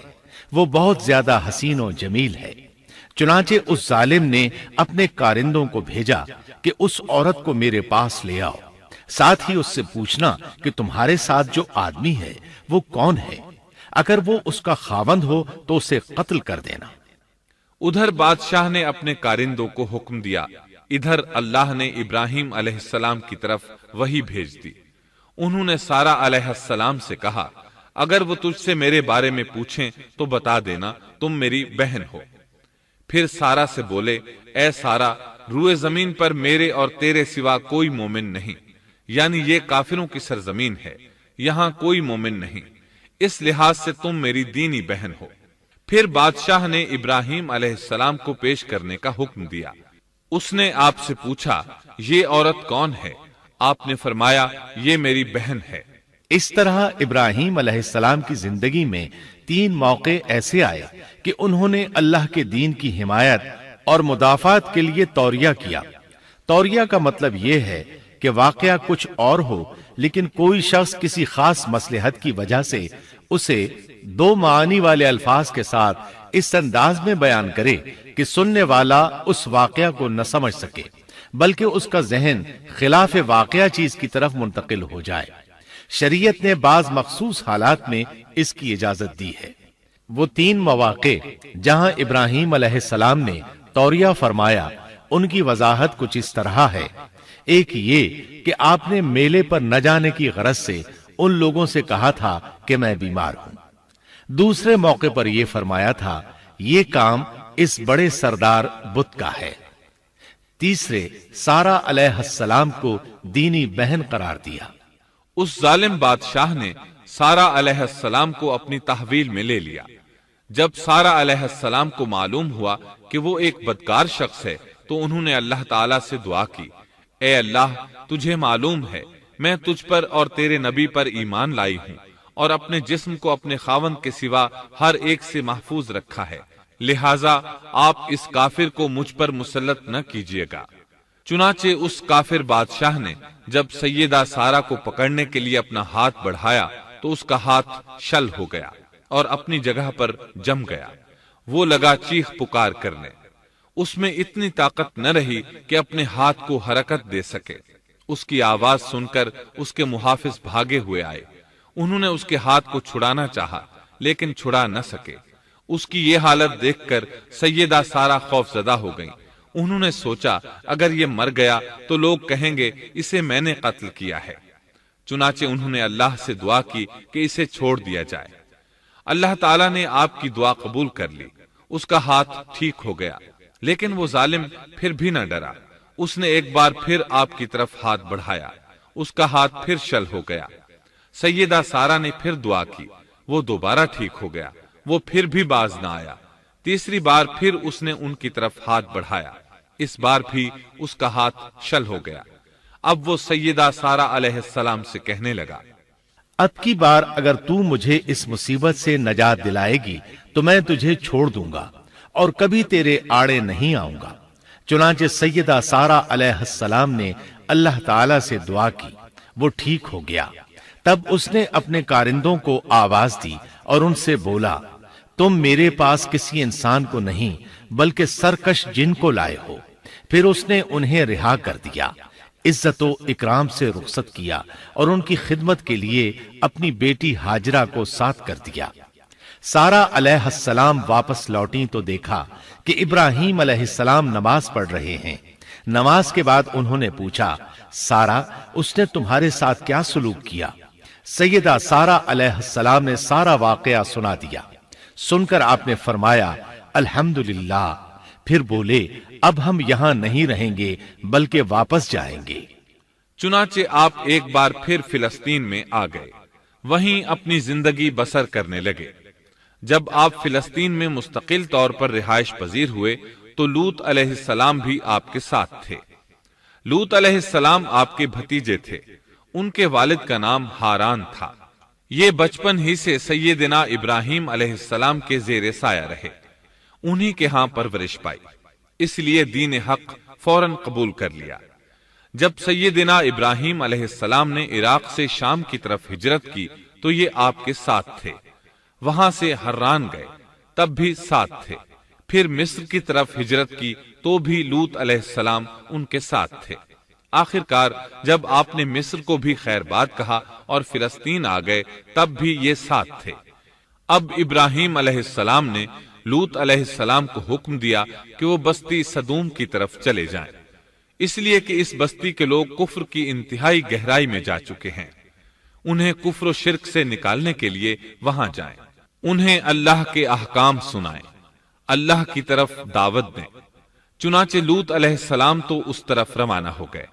وہ بہت زیادہ حسین و جمیل ہے۔ چنانچہ اس ظالم نے اپنے کارندوں کو بھیجا کہ اس عورت کو میرے پاس لے آؤ، ساتھ ہی اس سے پوچھنا کہ تمہارے ساتھ جو آدمی ہے وہ کون ہے، اگر وہ اس کا خاوند ہو تو اسے قتل کر دینا۔ ادھر بادشاہ نے اپنے کارندوں کو حکم دیا، ادھر اللہ نے ابراہیم علیہ السلام کی طرف وحی بھیج دی۔ انہوں نے سارہ علیہ السلام سے کہا اگر وہ تجھ سے میرے بارے میں پوچھیں تو بتا دینا تم میری بہن ہو۔ پھر سارہ سے بولے اے سارہ، روئے زمین پر میرے اور تیرے سوا کوئی مومن نہیں، یعنی یہ کافروں کی سرزمین ہے، یہاں کوئی مومن نہیں، اس لحاظ سے تم میری دینی بہن ہو۔ پھر بادشاہ نے ابراہیم علیہ السلام کو پیش کرنے کا حکم دیا۔ اس نے آپ سے پوچھا یہ عورت کون ہے؟ آپ نے فرمایا یہ میری بہن ہے۔ اس طرح ابراہیم علیہ السلام کی زندگی میں 3 موقع ایسے آئے کہ انہوں نے اللہ کے دین کی حمایت اور مدافعت کے لیے توریہ کیا۔ توریہ کا مطلب یہ ہے کہ واقعہ کچھ اور ہو لیکن کوئی شخص کسی خاص مصلحت کی وجہ سے اسے 2 معانی والے الفاظ کے ساتھ اس انداز میں بیان کرے کہ سننے والا اس واقعہ کو نہ سمجھ سکے بلکہ اس کا ذہن خلاف واقعہ چیز کی طرف منتقل ہو جائے۔ شریعت نے بعض مخصوص حالات میں اس کی اجازت دی ہے۔ وہ 3 مواقع جہاں ابراہیم علیہ السلام نے توریہ فرمایا ان کی وضاحت کچھ اس طرح ہے۔ ایک یہ کہ آپ نے میلے پر نہ جانے کی غرض سے ان لوگوں سے کہا تھا کہ میں بیمار ہوں۔ دوسرے موقع پر یہ فرمایا تھا یہ کام اس بڑے سردار بت کا ہے۔ تیسرے سارہ علیہ السلام کو دینی بہن قرار دیا۔ اس ظالم بادشاہ نے سارہ علیہ السلام کو اپنی تحویل میں لے لیا۔ جب سارہ علیہ السلام کو معلوم ہوا کہ وہ ایک بدکار شخص ہے تو انہوں نے اللہ تعالیٰ سے دعا کی، اے اللہ، تجھے معلوم ہے میں تجھ پر اور تیرے نبی پر ایمان لائی ہوں اور اپنے جسم کو اپنے خاوند کے سوا ہر ایک سے محفوظ رکھا ہے، لہٰذا آپ اس کافر کو مجھ پر مسلط نہ کیجیے گا۔ چنانچہ اس کافر بادشاہ نے جب سیدہ سارہ کو پکڑنے کے لیے اپنا ہاتھ بڑھایا تو اس کا ہاتھ شل ہو گیا اور اپنی جگہ پر جم گیا۔ وہ لگا چیخ پکار کرنے، اس میں اتنی طاقت نہ رہی کہ اپنے ہاتھ کو حرکت دے سکے۔ اس کی آواز سن کر اس کے محافظ بھاگے ہوئے آئے، انہوں نے اس کے ہاتھ کو چھڑانا چاہا لیکن چھڑا نہ سکے۔ اس کی یہ حالت دیکھ کر سیدہ سارہ خوف زدہ ہو گئیں۔ انہوں نے سوچا اگر یہ مر گیا تو لوگ کہیں گے اسے میں نے قتل کیا ہے، چنانچہ انہوں نے اللہ سے دعا کی کہ اسے چھوڑ دیا جائے۔ اللہ تعالیٰ نے آپ کی دعا قبول کر لی، اس کا ہاتھ ٹھیک ہو گیا، لیکن وہ ظالم پھر بھی نہ ڈرا۔ اس نے ایک بار پھر آپ کی طرف ہاتھ بڑھایا، اس کا ہاتھ پھر شل ہو گیا۔ سیدہ سارہ نے پھر دعا کی، وہ دوبارہ ٹھیک ہو گیا، وہ پھر بھی باز نہ آیا۔ تیسری بار پھر اس نے ان کی طرف ہاتھ بڑھایا، اس بار بھی اس کا ہاتھ شل ہو گیا۔ اب وہ سیدہ سارہ علیہ السلام سے کہنے لگا، اب کی بار اگر تو مجھے اس مصیبت سے نجات دلائے گی تو میں تجھے چھوڑ دوں گا اور کبھی تیرے آڑے نہیں آؤں گا۔ چنانچہ سیدہ سارہ علیہ السلام نے اللہ تعالی سے دعا کی، وہ ٹھیک ہو گیا۔ تب اس نے اپنے کارندوں کو آواز دی اور ان سے بولا، تم میرے پاس کسی انسان کو نہیں بلکہ سرکش جن کو لائے ہو۔ پھر اس نے انہیں رہا کر دیا، عزت و اکرام سے رخصت کیا اور ان کی خدمت کے لیے اپنی بیٹی ہاجرہ کو ساتھ کر دیا۔ سارہ علیہ السلام واپس لوٹیں تو دیکھا کہ ابراہیم علیہ السلام نماز پڑھ رہے ہیں۔ نماز کے بعد انہوں نے پوچھا، سارہ، اس نے تمہارے ساتھ کیا سلوک کیا؟ سیدہ سارہ علیہ السلام نے سارا واقعہ سنا دیا۔ سن کر آپ نے فرمایا، الحمدللہ۔ پھر بولے، اب ہم یہاں نہیں رہیں گے بلکہ واپس جائیں گے۔ چنانچہ آپ ایک بار پھر فلسطین میں آ گئے، وہیں اپنی زندگی بسر کرنے لگے۔ جب آپ فلسطین میں مستقل طور پر رہائش پذیر ہوئے تو لوط علیہ السلام بھی آپ کے ساتھ تھے۔ لوط علیہ السلام آپ کے بھتیجے تھے، ان کے والد کا نام ہاران تھا۔ یہ بچپن ہی سے سیدنا ابراہیم علیہ السلام کے زیر سایہ رہے، انہی کے ہاں پرورش پائی، اس لیے دین حق فوراً قبول کر لیا۔ جب سیدنا ابراہیم علیہ السلام نے عراق سے شام کی طرف ہجرت کی تو یہ آپ کے ساتھ تھے، وہاں سے حران گئے، تب بھی ساتھ تھے۔ پھر مصر کی طرف ہجرت کی تو بھی لوط علیہ السلام ان کے ساتھ تھے۔ آخر کار جب آپ نے مصر کو بھی خیر بات کہا اور فلسطین آ گئے تب بھی یہ ساتھ تھے۔ اب ابراہیم علیہ السلام نے لوط علیہ السلام کو حکم دیا کہ وہ بستی سدوم کی طرف چلے جائیں، اس لیے کہ اس بستی کے لوگ کفر کی انتہائی گہرائی میں جا چکے ہیں، انہیں کفر و شرک سے نکالنے کے لیے وہاں جائیں، انہیں اللہ کے احکام سنائیں، اللہ کی طرف دعوت دیں۔ چنانچہ لوط علیہ السلام تو اس طرف روانہ ہو گئے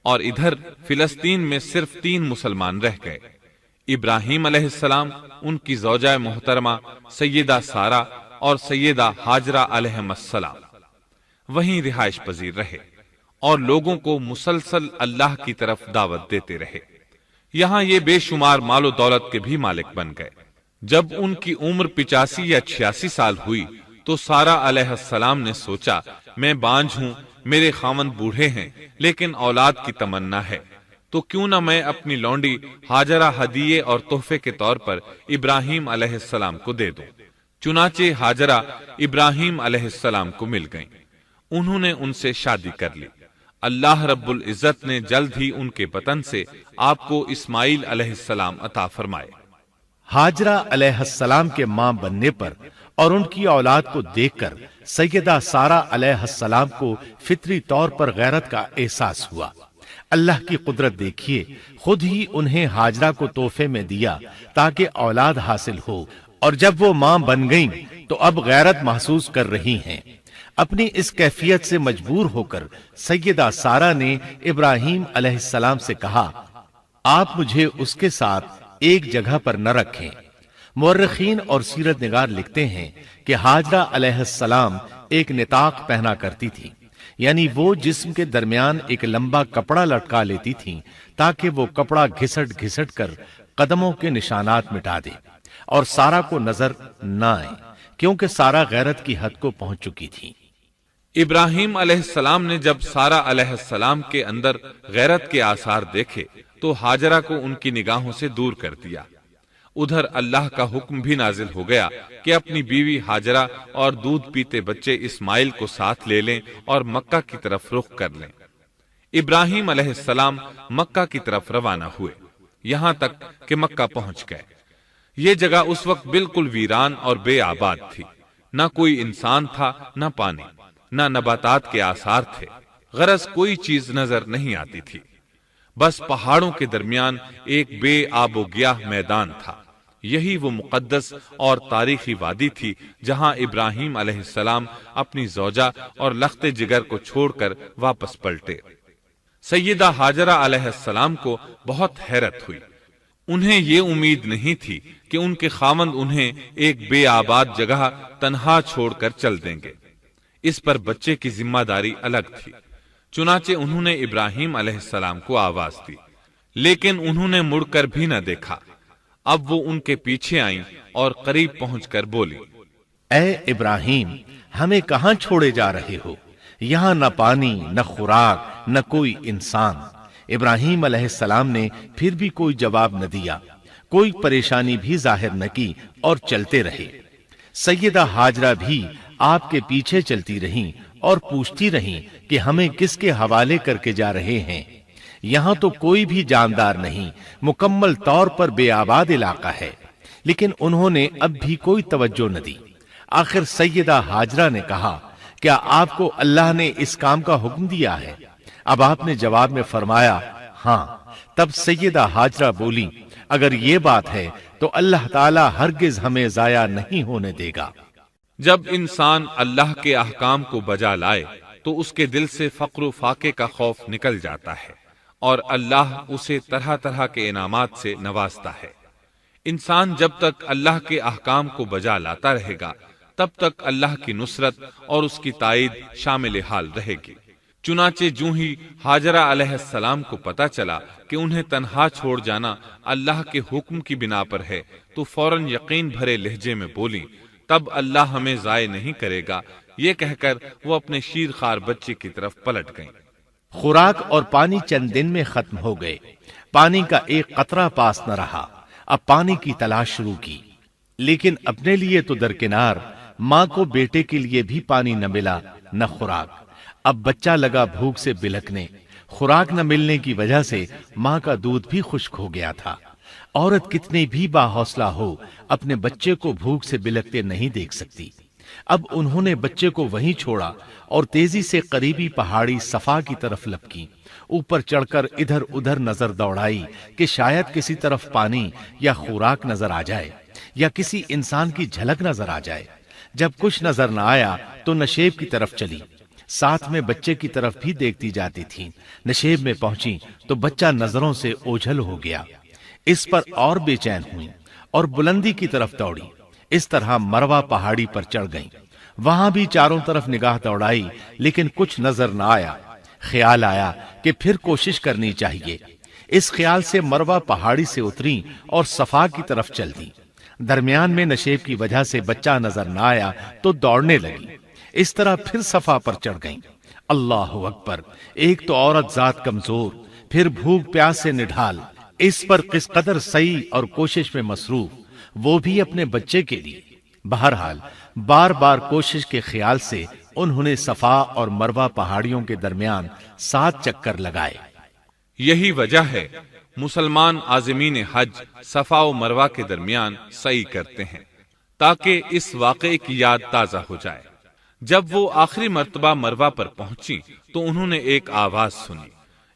اور ادھر فلسطین میں صرف 3 مسلمان رہ گئے، ابراہیم علیہ السلام، ان کی زوجہ محترمہ سیدہ سارہ اور سیدہ ہاجرہ علیہم السلام وہیں رہائش پذیر رہے اور لوگوں کو مسلسل اللہ کی طرف دعوت دیتے رہے۔ یہاں یہ بے شمار مال و دولت کے بھی مالک بن گئے۔ جب ان کی عمر 85 یا 86 سال ہوئی تو سارہ علیہ السلام نے سوچا، میں بانجھ ہوں، میرے خاوند بوڑھے ہیں لیکن اولاد کی تمنا ہے، تو کیوں نہ میں اپنی لونڈی ہاجرہ ہدیے اور تحفے کے طور پر ابراہیم علیہ السلام کو دے دوں۔ چنانچہ ہاجرہ ابراہیم علیہ السلام کو مل گئیں، انہوں نے ان سے شادی کر لی۔ اللہ رب العزت نے جلد ہی ان کے بطن سے آپ کو اسماعیل علیہ السلام عطا فرمائے۔ ہاجرہ علیہ السلام کے ماں بننے پر اور ان کی اولاد کو دیکھ کر سیدہ سارہ علیہ السلام کو فطری طور پر غیرت کا احساس ہوا۔ اللہ کی قدرت دیکھیے، خود ہی انہیں ہاجرہ کو تحفے میں دیا تاکہ اولاد حاصل ہو، اور جب وہ ماں بن گئیں تو اب غیرت محسوس کر رہی ہیں۔ اپنی اس کیفیت سے مجبور ہو کر سیدہ سارہ نے ابراہیم علیہ السلام سے کہا، آپ مجھے اس کے ساتھ ایک جگہ پر نہ رکھیں۔ مورخین اور سیرت نگار لکھتے ہیں کہ ہاجرہ علیہ السلام ایک نطاق پہنا کرتی تھی، یعنی وہ جسم کے درمیان ایک لمبا کپڑا لٹکا لیتی تھیں تاکہ وہ کپڑا گھسٹ گھسٹ کر قدموں کے نشانات مٹا دے اور سارا کو نظر نہ آئے، کیونکہ سارا غیرت کی حد کو پہنچ چکی تھی۔ ابراہیم علیہ السلام نے جب سارا علیہ السلام کے اندر غیرت کے آثار دیکھے تو ہاجرہ کو ان کی نگاہوں سے دور کر دیا۔ ادھر اللہ کا حکم بھی نازل ہو گیا کہ اپنی بیوی ہاجرہ اور دودھ پیتے بچے اسماعیل کو ساتھ لے لیں اور مکہ کی طرف رخ کر لیں۔ ابراہیم علیہ السلام مکہ کی طرف روانہ ہوئے، یہاں تک کہ مکہ پہنچ گئے۔ یہ جگہ اس وقت بالکل ویران اور بے آباد تھی، نہ کوئی انسان تھا، نہ پانی، نہ نباتات کے آثار تھے، غرض کوئی چیز نظر نہیں آتی تھی، بس پہاڑوں کے درمیان ایک بے آب و گیاہ میدان تھا۔ یہی وہ مقدس اور تاریخی وادی تھی جہاں ابراہیم علیہ السلام اپنی زوجہ اور لخت جگر کو چھوڑ کر واپس پلٹے۔ سیدہ ہاجرہ علیہ السلام کو بہت حیرت ہوئی، انہیں یہ امید نہیں تھی کہ ان کے خاوند انہیں ایک بے آباد جگہ تنہا چھوڑ کر چل دیں گے، اس پر بچے کی ذمہ داری الگ تھی۔ چنانچہ انہوں نے ابراہیم علیہ السلام کو آواز دی، لیکن انہوں نے مڑ کر بھی نہ دیکھا۔ اب وہ ان کے پیچھے آئیں اور قریب پہنچ کر بولی، اے ابراہیم، ہمیں کہاں چھوڑے جا رہے ہو؟ یہاں نہ پانی، نہ خوراک، نہ کوئی انسان۔ ابراہیم علیہ السلام نے پھر بھی کوئی جواب نہ دیا، کوئی پریشانی بھی ظاہر نہ کی اور چلتے رہے۔ سیدہ ہاجرہ بھی آپ کے پیچھے چلتی رہیں اور پوچھتی رہیں کہ ہمیں کس کے حوالے کر کے جا رہے ہیں؟ یہاں تو کوئی بھی جاندار نہیں، مکمل طور پر بے آباد علاقہ ہے۔ لیکن انہوں نے اب بھی کوئی توجہ نہ دی۔ آخر سیدہ ہاجرہ نے کہا، کیا آپ کو اللہ نے اس کام کا حکم دیا ہے؟ اب آپ نے جواب میں فرمایا، ہاں۔ تب سیدہ ہاجرہ بولی، اگر یہ بات ہے تو اللہ تعالی ہرگز ہمیں ضائع نہیں ہونے دے گا۔ جب انسان اللہ کے احکام کو بجا لائے تو اس کے دل سے فقر و فاقے کا خوف نکل جاتا ہے اور اللہ اسے طرح طرح کے انعامات سے نوازتا ہے۔ انسان جب تک اللہ کے احکام کو بجا لاتا رہے گا تب تک اللہ کی نصرت اور اس کی تائید شامل حال رہے گی۔ چنانچہ جوں ہی ہاجرہ علیہ السلام کو پتا چلا کہ انہیں تنہا چھوڑ جانا اللہ کے حکم کی بنا پر ہے تو فوراً یقین بھرے لہجے میں بولی، تب اللہ ہمیں ضائع نہیں کرے گا۔ یہ کہہ کر وہ اپنے شیر خوار بچے کی طرف پلٹ گئیں۔ خوراک اور پانی چند دن میں ختم ہو گئے، پانی کا ایک قطرہ پاس نہ رہا۔ اب پانی کی تلاش شروع کی، لیکن اپنے لیے تو درکنار، ماں کو بیٹے کے لیے بھی پانی نہ ملا نہ خوراک۔ اب بچہ لگا بھوک سے بلکنے، خوراک نہ ملنے کی وجہ سے ماں کا دودھ بھی خشک ہو گیا تھا۔ عورت کتنی بھی باحوصلہ ہو اپنے بچے کو بھوک سے بلکتے نہیں دیکھ سکتی۔ اب انہوں نے بچے کو وہیں چھوڑا اور تیزی سے قریبی پہاڑی صفا کی طرف لپکی۔ اوپر چڑھ کر ادھر ادھر نظر دوڑائی کہ شاید کسی طرف پانی یا خوراک نظر آ جائے یا کسی انسان کی جھلک نظر آ جائے۔ جب کچھ نظر نہ آیا تو نشیب کی طرف چلی، ساتھ میں بچے کی طرف بھی دیکھتی جاتی تھی۔ نشیب میں پہنچی تو بچہ نظروں سے اوجھل ہو گیا۔ اس پر اور بے چین ہوئی اور بلندی کی طرف دوڑی۔ اس طرح مروہ پہاڑی پر چڑھ گئیں۔ وہاں بھی چاروں طرف نگاہ دوڑائی لیکن کچھ نظر نہ آیا۔ خیال آیا کہ پھر کوشش کرنی چاہیے۔ اس خیال سے مروہ پہاڑی سے اتری اور صفا کی طرف چل دی۔ درمیان میں نشیب کی وجہ سے بچہ نظر نہ آیا تو دوڑنے لگی۔ اس طرح پھر صفا پر چڑھ گئیں۔ اللہ اکبر! ایک تو عورت ذات کمزور، پھر بھوک پیاس سے نڈھال، اس پر کس قدر سعی اور کوشش میں مصروف، وہ بھی اپنے بچے کے لیے۔ بہرحال بار بار کوشش کے خیال سے انہوں نے صفا اور مروہ پہاڑیوں کے درمیان 7 چکر لگائے۔ یہی وجہ ہے مسلمان عازمین حج صفا و مروہ کے درمیان سعی کرتے ہیں تاکہ اس واقعے کی یاد تازہ ہو جائے۔ جب وہ آخری مرتبہ مروہ پر پہنچی تو انہوں نے ایک آواز سنی۔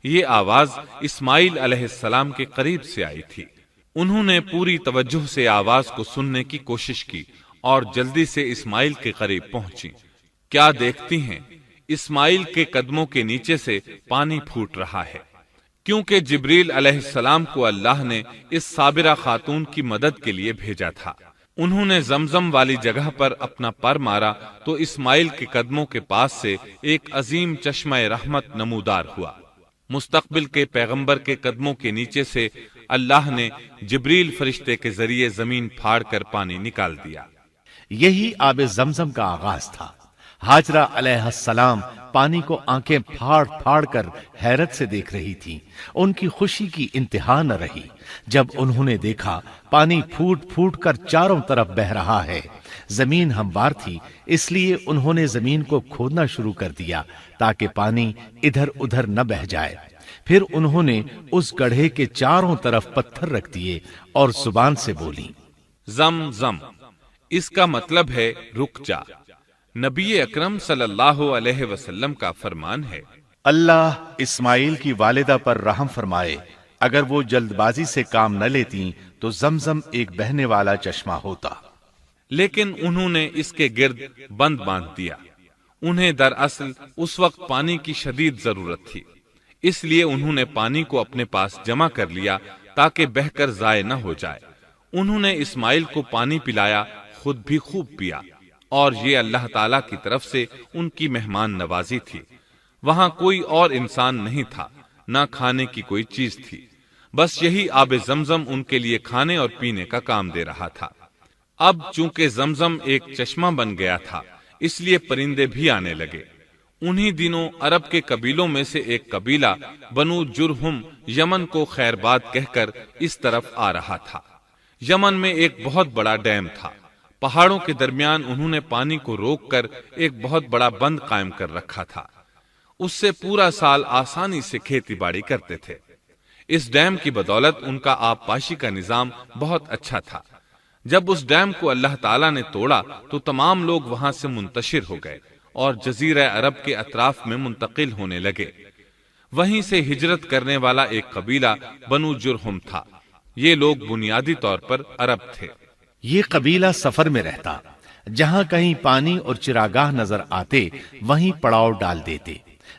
یہ آواز اسماعیل علیہ السلام کے قریب سے آئی تھی۔ انہوں نے پوری توجہ سے آواز کو سننے کی کوشش کی اور جلدی سے اسماعیل کے قریب پہنچی۔ کیا دیکھتی ہیں، اسماعیل کے قدموں کے نیچے سے پانی پھوٹ رہا ہے، کیونکہ جبریل علیہ السلام کو اللہ نے اس صابرہ خاتون کی مدد کے لیے بھیجا تھا۔ انہوں نے زمزم والی جگہ پر اپنا پر مارا تو اسماعیل کے قدموں کے پاس سے ایک عظیم چشمہ رحمت نمودار ہوا۔ مستقبل کے پیغمبر کے قدموں کے نیچے سے اللہ نے جبریل فرشتے کے ذریعے زمین پھاڑ کر پانی نکال دیا۔ یہی آب زمزم کا آغاز تھا۔ ہاجرہ علیہ السلام پانی کو آنکھیں پھاڑ پھاڑ کر حیرت سے دیکھ رہی تھی۔ ان کی خوشی کی انتہا نہ رہی جب انہوں نے دیکھا پانی پھوٹ پھوٹ کر چاروں طرف بہ رہا ہے۔ زمین ہموار تھی، اس لیے انہوں نے زمین کو کھودنا شروع کر دیا تاکہ پانی ادھر ادھر نہ بہ جائے۔ پھر انہوں نے اس گڑھے کے چاروں طرف پتھر رکھ دیے اور زبان سے بولی، زم زم، اس کا مطلب ہے رک جا۔ نبی اکرم صلی اللہ علیہ وسلم کا فرمان ہے، اللہ اسماعیل کی والدہ پر رحم فرمائے، اگر وہ جلد بازی سے کام نہ لیتی تو زمزم ایک بہنے والا چشمہ ہوتا۔ لیکن انہوں نے اس کے گرد بند باندھ دیا۔ انہیں دراصل اس وقت پانی کی شدید ضرورت تھی، اس لیے انہوں نے پانی کو اپنے پاس جمع کر لیا تاکہ بہہ کر ضائع نہ ہو جائے۔ انہوں نے اسماعیل کو پانی پلایا، خود بھی خوب پیا، اور یہ اللہ تعالی کی طرف سے ان کی مہمان نوازی تھی۔ وہاں کوئی اور انسان نہیں تھا، نہ کھانے کی کوئی چیز تھی، بس یہی آب زمزم ان کے لیے کھانے اور پینے کا کام دے رہا تھا۔ اب چونکہ زمزم ایک چشمہ بن گیا تھا، اس لیے پرندے بھی آنے لگے۔ انہی دنوں عرب کے قبیلوں میں سے ایک قبیلہ بنو جرہم یمن کو خیر باد کہہ کر اس طرف آ رہا تھا۔ یمن میں ایک بہت بڑا ڈیم تھا۔ پہاڑوں کے درمیان انہوں نے پانی کو روک کر ایک بہت بڑا بند قائم کر رکھا تھا۔ اس سے پورا سال آسانی سے کھیتی باڑی کرتے تھے۔ اس ڈیم کی بدولت ان کا آب پاشی کا نظام بہت اچھا تھا۔ جب اس ڈیم کو اللہ تعالیٰ نے توڑا تو تمام لوگ وہاں سے منتشر ہو گئے اور جزیرہ عرب کے اطراف میں منتقل ہونے لگے۔ وہیں سے ہجرت کرنے والا ایک قبیلہ بنو جرہم تھا۔ یہ لوگ بنیادی طور پر عرب تھے۔ یہ قبیلہ سفر میں رہتا، جہاں کہیں پانی اور چراگاہ نظر آتے وہیں پڑاؤ ڈال دیتے۔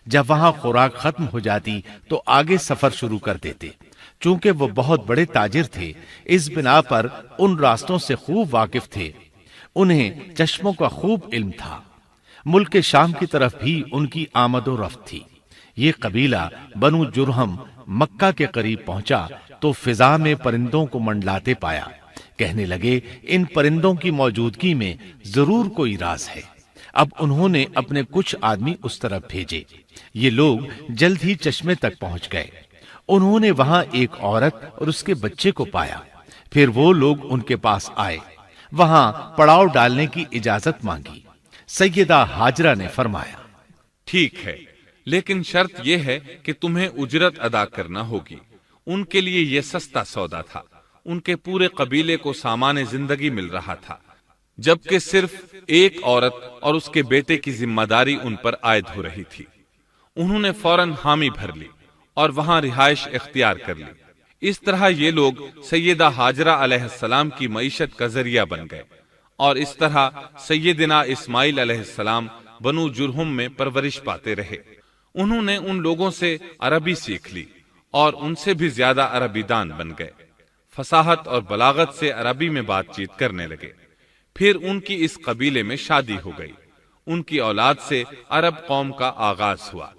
جب وہاں خوراک ختم ہو جاتی تو آگے سفر شروع کر دیتے۔ چونکہ وہ بہت بڑے تاجر تھے، اس بنا پر ان راستوں سے خوب واقف تھے۔ انہیں چشموں کا خوب علم تھا۔ ملک شام کی طرف بھی ان کی آمد و رفت تھی۔ یہ قبیلہ بنو جرہم مکہ کے قریب پہنچا تو فضا میں پرندوں کو منڈلاتے پایا۔ کہنے لگے، ان پرندوں کی موجودگی میں ضرور کوئی راز ہے۔ اب انہوں نے اپنے کچھ آدمی اس طرف بھیجے۔ یہ لوگ جلد ہی چشمے تک پہنچ گئے۔ انہوں نے وہاں ایک عورت اور اس کے بچے کو پایا۔ پھر وہ لوگ ان کے پاس آئے، وہاں پڑاؤ ڈالنے کی اجازت مانگی۔ سیدہ ہاجرہ نے فرمایا، ٹھیک ہے، لیکن شرط یہ ہے کہ تمہیں اجرت ادا کرنا ہوگی۔ ان کے لیے یہ سستا سودا تھا۔ ان کے پورے قبیلے کو سامان زندگی مل رہا تھا، جبکہ صرف ایک عورت اور اس کے بیٹے کی ذمہ داری ان پر عائد ہو رہی تھی۔ انہوں نے فوراً حامی بھر لی اور وہاں رہائش اختیار کر لی۔ اس طرح یہ لوگ سیدہ ہاجرہ علیہ السلام کی معیشت کا ذریعہ بن گئے، اور اس طرح سیدنا اسماعیل علیہ السلام بنو جرہم میں پرورش پاتے رہے۔ انہوں نے ان لوگوں سے عربی سیکھ لی اور ان سے بھی زیادہ عربی دان بن گئے۔ فصاحت اور بلاغت سے عربی میں بات چیت کرنے لگے۔ پھر ان کی اس قبیلے میں شادی ہو گئی۔ ان کی اولاد سے عرب قوم کا آغاز ہوا۔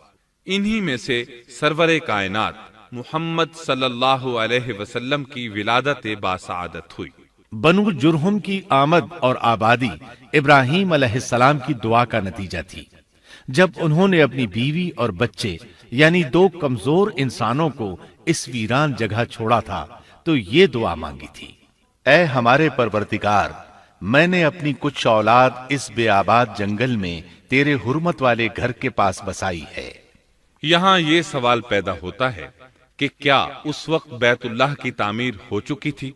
انہی میں سے سرور کائنات محمد صلی اللہ علیہ وسلم کی ولادت باسعادت ہوئی۔ بنو جرہم کی آمد اور آبادی ابراہیم علیہ السلام کی دعا کا نتیجہ تھی۔ جب انہوں نے اپنی بیوی اور بچے یعنی دو کمزور انسانوں کو اس ویران جگہ چھوڑا تھا تو یہ دعا مانگی تھی، اے ہمارے پروردگار، میں نے اپنی کچھ اولاد اس بے آباد جنگل میں تیرے حرمت والے گھر کے پاس بسائی ہے۔ یہاں یہ سوال پیدا ہوتا ہے کہ کیا اس وقت بیت اللہ کی تعمیر ہو چکی تھی؟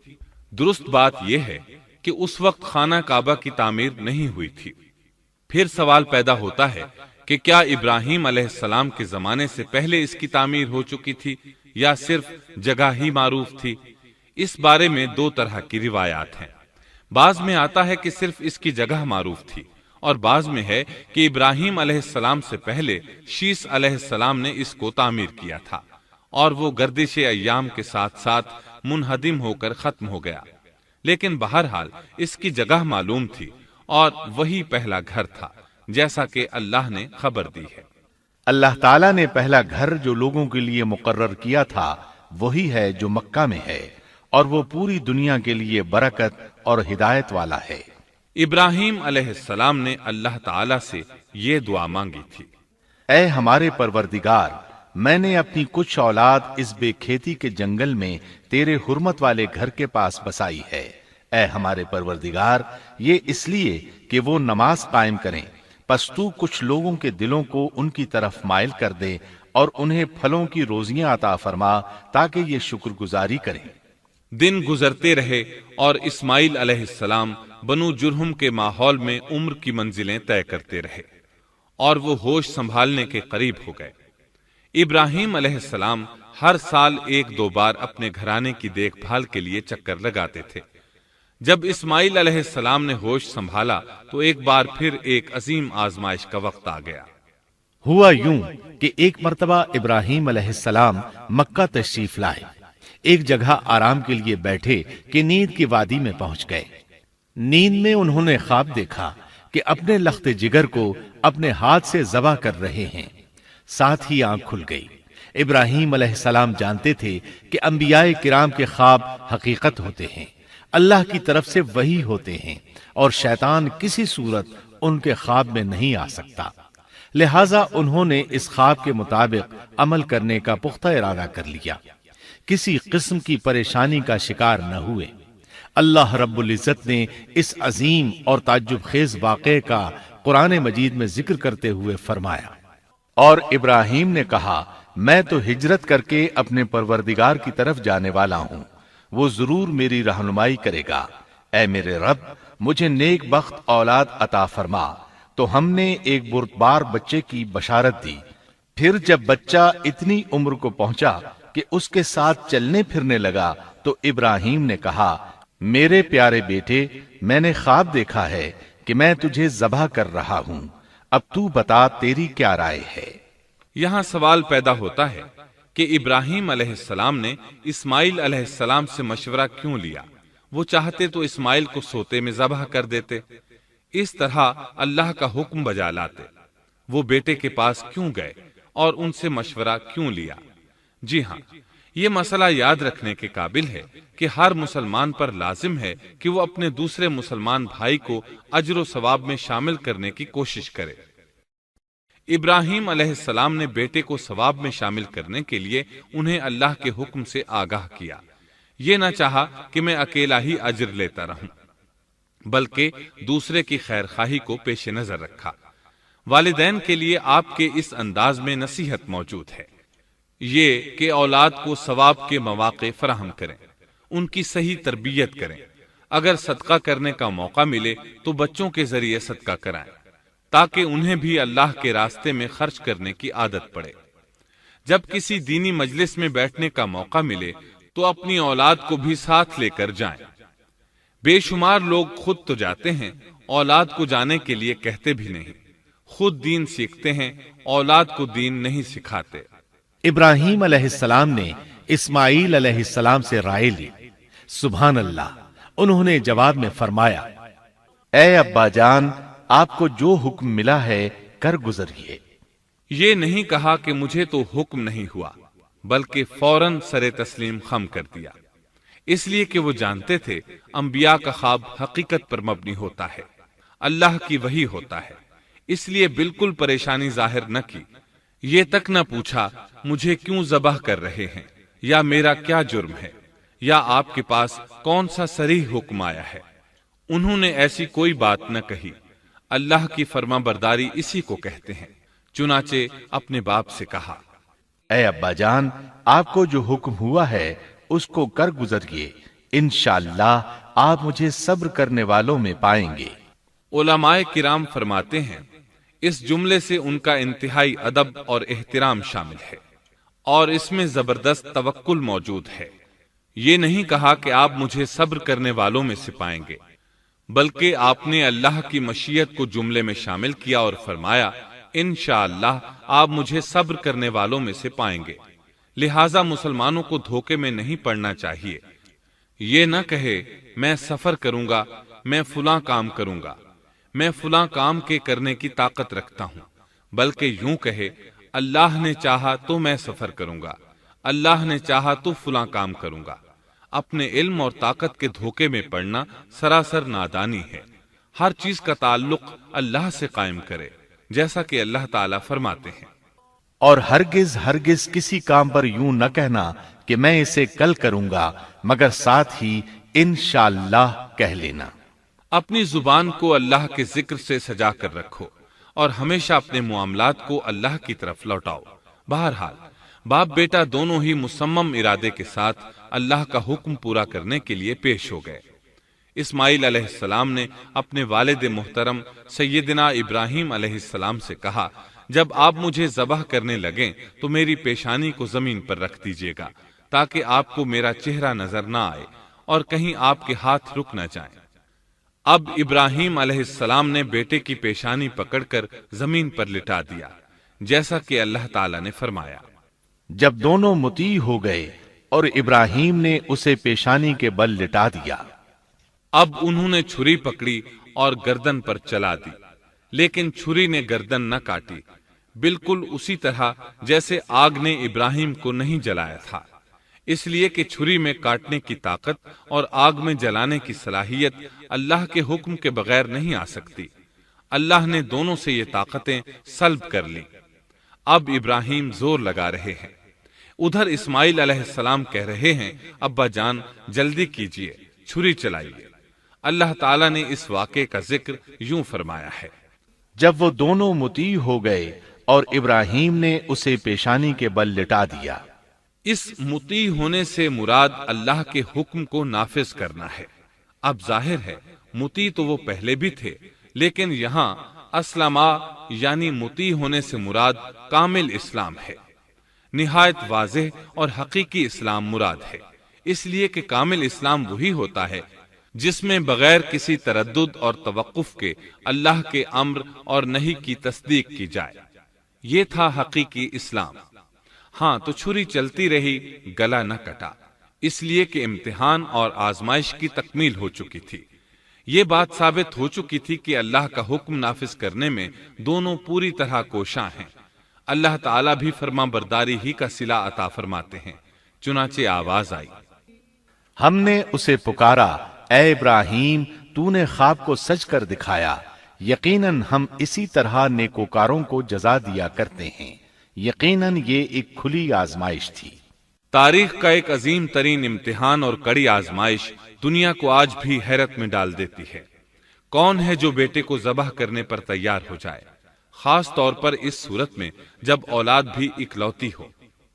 درست بات یہ ہے کہ اس وقت خانہ کعبہ کی تعمیر نہیں ہوئی تھی۔ پھر سوال پیدا ہوتا ہے کہ کیا ابراہیم علیہ السلام کے زمانے سے پہلے اس کی تعمیر ہو چکی تھی یا صرف جگہ ہی معروف تھی؟ اس بارے میں دو طرح کی روایات ہیں۔ بعض میں آتا ہے کہ صرف اس کی جگہ معروف تھی، اور بعض میں ہے کہ ابراہیم علیہ السلام سے پہلے شیس علیہ السلام نے اس کو تعمیر کیا تھا، اور وہ گردش ایام کے ساتھ ساتھ منہدم ہو کر ختم ہو گیا۔ لیکن بہرحال اس کی جگہ معلوم تھی اور وہی پہلا گھر تھا، جیسا کہ اللہ نے خبر دی ہے۔ اللہ تعالیٰ نے پہلا گھر جو لوگوں کے لیے مقرر کیا تھا وہی ہے جو مکہ میں ہے، اور وہ پوری دنیا کے لیے برکت اور ہدایت والا ہے۔ ابراہیم علیہ السلام نے اللہ تعالیٰ سے یہ دعا مانگی تھی، اے ہمارے پروردگار، میں نے اپنی کچھ اولاد اس بے کھیتی کے جنگل میں تیرے حرمت والے گھر کے پاس بسائی ہے۔ اے ہمارے پروردگار، یہ اس لیے کہ وہ نماز قائم کریں، پس تو کچھ لوگوں کے دلوں کو ان کی طرف مائل کر دے اور انہیں پھلوں کی روزیاں عطا فرما تاکہ یہ شکر گزاری کریں۔ دن گزرتے رہے اور اسماعیل علیہ السلام بنو جرہم کے ماحول میں عمر کی منزلیں طے کرتے رہے اور وہ ہوش سنبھالنے کے قریب ہو گئے۔ ابراہیم علیہ السلام ہر سال 1-2 بار اپنے گھرانے کی دیکھ بھال کے لیے چکر لگاتے تھے۔ جب اسماعیل علیہ السلام نے ہوش سنبھالا تو ایک بار پھر ایک عظیم آزمائش کا وقت آ گیا۔ ہوا یوں کہ ایک مرتبہ ابراہیم علیہ السلام مکہ تشریف لائے، ایک جگہ آرام کے لیے بیٹھے کہ نیند کی وادی میں پہنچ گئے۔ نیند میں انہوں نے خواب دیکھا کہ اپنے لخت جگر کو اپنے ہاتھ سے ذبح کر رہے ہیں، ساتھ ہی آنکھ کھل گئی۔ ابراہیم علیہ السلام جانتے تھے کہ انبیاء کرام کے خواب حقیقت ہوتے ہیں، اللہ کی طرف سے وحی ہوتے ہیں، اور شیطان کسی صورت ان کے خواب میں نہیں آ سکتا، لہٰذا انہوں نے اس خواب کے مطابق عمل کرنے کا پختہ ارادہ کر لیا، کسی قسم کی پریشانی کا شکار نہ ہوئے۔ اللہ رب العزت نے اس عظیم اور تعجب خیز واقعے کا قرآن مجید میں ذکر کرتے ہوئے فرمایا، اور ابراہیم نے کہا، میں تو ہجرت کر کے اپنے پروردگار کی طرف جانے والا ہوں، وہ ضرور میری رہنمائی کرے گا۔ اے میرے رب، مجھے نیک بخت اولاد عطا فرما۔ تو ہم نے ایک بردبار بچے کی بشارت دی۔ پھر جب بچہ اتنی عمر کو پہنچا کہ اس کے ساتھ چلنے پھرنے لگا تو ابراہیم نے کہا، میرے پیارے بیٹے، میں نے خواب دیکھا ہے کہ میں تجھے ذبح کر رہا ہوں، اب تو بتا تیری کیا رائے ہے؟ یہاں سوال پیدا ہوتا ہے کہ ابراہیم علیہ السلام نے اسماعیل علیہ السلام سے مشورہ کیوں لیا؟ وہ چاہتے تو اسماعیل کو سوتے میں ذبح کر دیتے، اس طرح اللہ کا حکم بجا لاتے۔ وہ بیٹے کے پاس کیوں گئے اور ان سے مشورہ کیوں لیا؟ جی ہاں، یہ مسئلہ یاد رکھنے کے قابل ہے کہ ہر مسلمان پر لازم ہے کہ وہ اپنے دوسرے مسلمان بھائی کو اجر و ثواب میں شامل کرنے کی کوشش کرے۔ ابراہیم علیہ السلام نے بیٹے کو ثواب میں شامل کرنے کے لیے انہیں اللہ کے حکم سے آگاہ کیا۔ یہ نہ چاہا کہ میں اکیلا ہی اجر لیتا رہوں، بلکہ دوسرے کی خیر خواہی کو پیش نظر رکھا۔ والدین کے لیے آپ کے اس انداز میں نصیحت موجود ہے، یہ کہ اولاد کو ثواب کے مواقع فراہم کریں، ان کی صحیح تربیت کریں۔ اگر صدقہ کرنے کا موقع ملے تو بچوں کے ذریعے صدقہ کرائیں، تاکہ انہیں بھی اللہ کے راستے میں خرچ کرنے کی عادت پڑے۔ جب کسی دینی مجلس میں بیٹھنے کا موقع ملے تو اپنی اولاد کو بھی ساتھ لے کر جائیں۔ بے شمار لوگ خود تو جاتے ہیں، اولاد کو جانے کے لیے کہتے بھی نہیں، خود دین سیکھتے ہیں، اولاد کو دین نہیں سکھاتے۔ ابراہیم علیہ السلام نے اسماعیل علیہ السلام سے رائے لی۔ سبحان اللہ، انہوں نے جواب میں فرمایا، اے ابا جان، آپ کو جو حکم ملا ہے کر گزریے۔ یہ نہیں کہا کہ مجھے تو حکم نہیں ہوا، بلکہ فوراً سر تسلیم خم کر دیا، اس لیے کہ وہ جانتے تھے انبیاء کا خواب حقیقت پر مبنی ہوتا ہے، اللہ کی وحی ہوتا ہے، اس لیے بالکل پریشانی ظاہر نہ کی۔ یہ تک نہ پوچھا مجھے کیوں ذبح کر رہے ہیں، یا میرا کیا جرم ہے، یا آپ کے پاس کون سا صریح حکم آیا ہے۔ انہوں نے ایسی کوئی بات نہ کہی۔ اللہ کی فرما برداری اسی کو کہتے ہیں۔ چنانچہ اپنے باپ سے کہا، اے ابا جان، آپ کو جو حکم ہوا ہے اس کو کر گزریے، انشاءاللہ آپ مجھے صبر کرنے والوں میں پائیں گے۔ علماء کرام فرماتے ہیں اس جملے سے ان کا انتہائی ادب اور احترام شامل ہے، اور اس میں زبردست توکل موجود ہے۔ یہ نہیں کہا کہ آپ مجھے صبر کرنے والوں میں سے پائیں گے، بلکہ آپ نے اللہ کی مشیت کو جملے میں شامل کیا اور فرمایا، انشاءاللہ آپ مجھے صبر کرنے والوں میں سے پائیں گے۔ لہٰذا مسلمانوں کو دھوکے میں نہیں پڑنا چاہیے۔ یہ نہ کہے میں سفر کروں گا، میں فلاں کام کروں گا، میں فلاں کام کے کرنے کی طاقت رکھتا ہوں، بلکہ یوں کہے اللہ نے چاہا تو میں سفر کروں گا، اللہ نے چاہا تو فلاں کام کروں گا۔ اپنے علم اور طاقت کے دھوکے میں پڑنا سراسر نادانی ہے۔ ہر چیز کا تعلق اللہ سے قائم کرے، جیسا کہ اللہ تعالیٰ فرماتے ہیں، اور ہرگز ہرگز کسی کام پر یوں نہ کہنا کہ میں اسے کل کروں گا، مگر ساتھ ہی انشاءاللہ کہہ لینا۔ اپنی زبان کو اللہ کے ذکر سے سجا کر رکھو اور ہمیشہ اپنے معاملات کو اللہ کی طرف لوٹاؤ۔ بہرحال باپ بیٹا دونوں ہی مصمم ارادے کے ساتھ اللہ کا حکم پورا کرنے کے لیے پیش ہو گئے۔ اسماعیل علیہ السلام نے اپنے والد محترم سیدنا ابراہیم علیہ السلام سے کہا، جب آپ مجھے ذبح کرنے لگیں تو میری پیشانی کو زمین پر رکھ دیجیے گا تاکہ آپ کو میرا چہرہ نظر نہ آئے اور کہیں آپ کے ہاتھ رک نہ جائیں۔ اب ابراہیم علیہ السلام نے بیٹے کی پیشانی پکڑ کر زمین پر لٹا دیا، جیسا کہ اللہ تعالیٰ نے فرمایا۔ جب دونوں مطیع ہو گئے اور ابراہیم نے اسے پیشانی کے بل لٹا دیا، اب انہوں نے چھری پکڑی اور گردن پر چلا دی، لیکن چھری نے گردن نہ کاٹی، بالکل اسی طرح جیسے آگ نے ابراہیم کو نہیں جلایا تھا، اس لیے کہ چھری میں کاٹنے کی طاقت اور آگ میں جلانے کی صلاحیت اللہ کے حکم کے بغیر نہیں آ سکتی۔ اللہ نے دونوں سے یہ طاقتیں سلب کر لی۔ اب ابراہیم زور لگا رہے ہیں، ادھر اسماعیل علیہ السلام کہہ رہے ہیں، ابا جان جلدی کیجئے، چھری چلائیے۔ اللہ تعالیٰ نے اس واقعے کا ذکر یوں فرمایا ہے، جب وہ دونوں مطیع ہو گئے اور ابراہیم نے اسے پیشانی کے بل لٹا دیا۔ اس مطیع ہونے سے مراد اللہ کے حکم کو نافذ کرنا ہے۔ اب ظاہر ہے مطیع تو وہ پہلے بھی تھے، لیکن یہاں اسلما یعنی مطیع ہونے سے مراد کامل اسلام ہے۔ نہایت واضح اور حقیقی اسلام مراد ہے، اس لیے کہ کامل اسلام وہی ہوتا ہے جس میں بغیر کسی تردد اور توقف کے اللہ کے امر اور نہی کی تصدیق کی جائے۔ یہ تھا حقیقی اسلام۔ ہاں تو چھری چلتی رہی، گلا نہ کٹا، اس لیے کہ امتحان اور آزمائش کی تکمیل ہو چکی تھی۔ یہ بات ثابت ہو چکی تھی کہ اللہ کا حکم نافذ کرنے میں دونوں پوری طرح کوشاں ہیں۔ اللہ تعالیٰ بھی فرما برداری ہی کا صلہ عطا فرماتے ہیں۔ چنانچہ آواز آئی، ہم نے اسے پکارا، اے ابراہیم تو نے خواب کو سچ کر دکھایا، یقیناً ہم اسی طرح نیکوکاروں کو جزا دیا کرتے ہیں۔ یقیناً یہ ایک کھلی آزمائش تھی۔ تاریخ کا ایک عظیم ترین امتحان اور کڑی آزمائش دنیا کو آج بھی حیرت میں ڈال دیتی ہے۔ کون ہے جو بیٹے کو ذبح کرنے پر تیار ہو جائے، خاص طور پر اس صورت میں جب اولاد بھی اکلوتی ہو،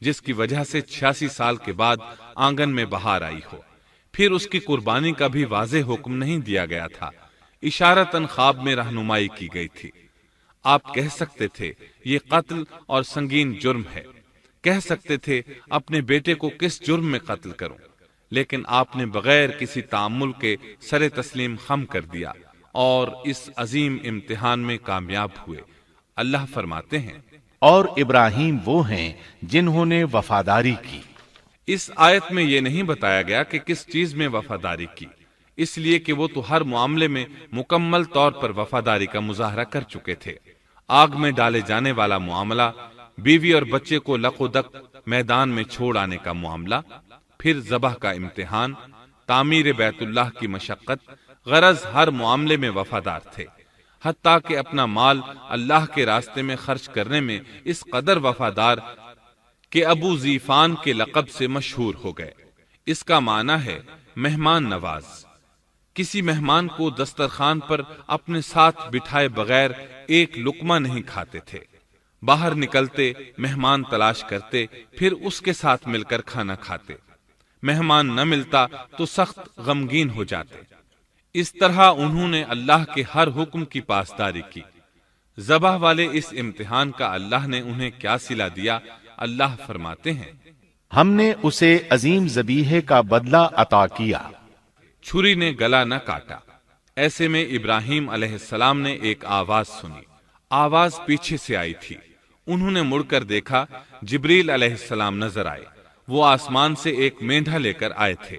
جس کی وجہ سے 86 سال کے بعد آنگن میں بہار آئی ہو۔ پھر اس کی قربانی کا بھی واضح حکم نہیں دیا گیا تھا، اشارتاً خواب میں رہنمائی کی گئی تھی۔ آپ کہہ سکتے تھے یہ قتل اور سنگین جرم ہے، کہہ سکتے تھے اپنے بیٹے کو کس جرم میں قتل کروں، لیکن آپ نے بغیر کسی تعامل کے سر تسلیم خم کر دیا اور اس عظیم امتحان میں کامیاب ہوئے۔ اللہ فرماتے ہیں، اور ابراہیم وہ ہیں جنہوں نے وفاداری کی۔ اس آیت میں یہ نہیں بتایا گیا کہ کس چیز میں وفاداری کی، اس لیے کہ وہ تو ہر معاملے میں مکمل طور پر وفاداری کا مظاہرہ کر چکے تھے۔ آگ میں ڈالے جانے والا معاملہ، بیوی اور بچے کو لق و دق میدان میں چھوڑ آنے کا معاملہ، پھر ذبح کا امتحان، تعمیر بیت اللہ کی مشقت، غرض ہر معاملے میں وفادار تھے، حتیٰ کہ اپنا مال اللہ کے راستے میں خرچ کرنے میں اس قدر وفادار کہ ابو زیفان کے لقب سے مشہور ہو گئے۔ اس کا معنی ہے مہمان نواز۔ کسی مہمان کو دسترخوان پر اپنے ساتھ بٹھائے بغیر ایک لقمہ نہیں کھاتے تھے، باہر نکلتے مہمان تلاش کرتے، پھر اس کے ساتھ مل کر کھانا کھاتے، مہمان نہ ملتا تو سخت غمگین ہو جاتے۔ اس طرح انہوں نے اللہ کے ہر حکم کی پاسداری کی۔ ذبح والے اس امتحان کا اللہ نے انہیں کیا صلہ دیا؟ اللہ فرماتے ہیں، ہم نے اسے عظیم ذبیحے کا بدلہ عطا کیا۔ چھری نے گلا نہ کاٹا۔ ایسے میں ابراہیم علیہ السلام نے ایک آواز سنی۔ آواز پیچھے سے آئی تھی۔ انہوں نے مڑ کر دیکھا، جبریل علیہ السلام نظر آئے۔ وہ آسمان سے ایک مینڈھا لے کر آئے تھے۔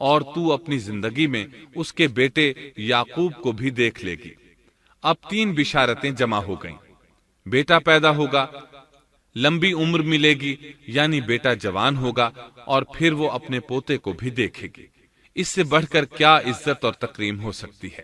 اور تو اپنی زندگی میں اس کے بیٹے یعقوب کو بھی دیکھ لے گی۔ اب 3 بشارتیں جمع ہو گئیں۔ بیٹا پیدا ہوگا، لمبی عمر ملے گی یعنی بیٹا جوان ہوگا، اور پھر وہ اپنے پوتے کو بھی دیکھے گی۔ اس سے بڑھ کر کیا عزت اور تکریم ہو سکتی ہے؟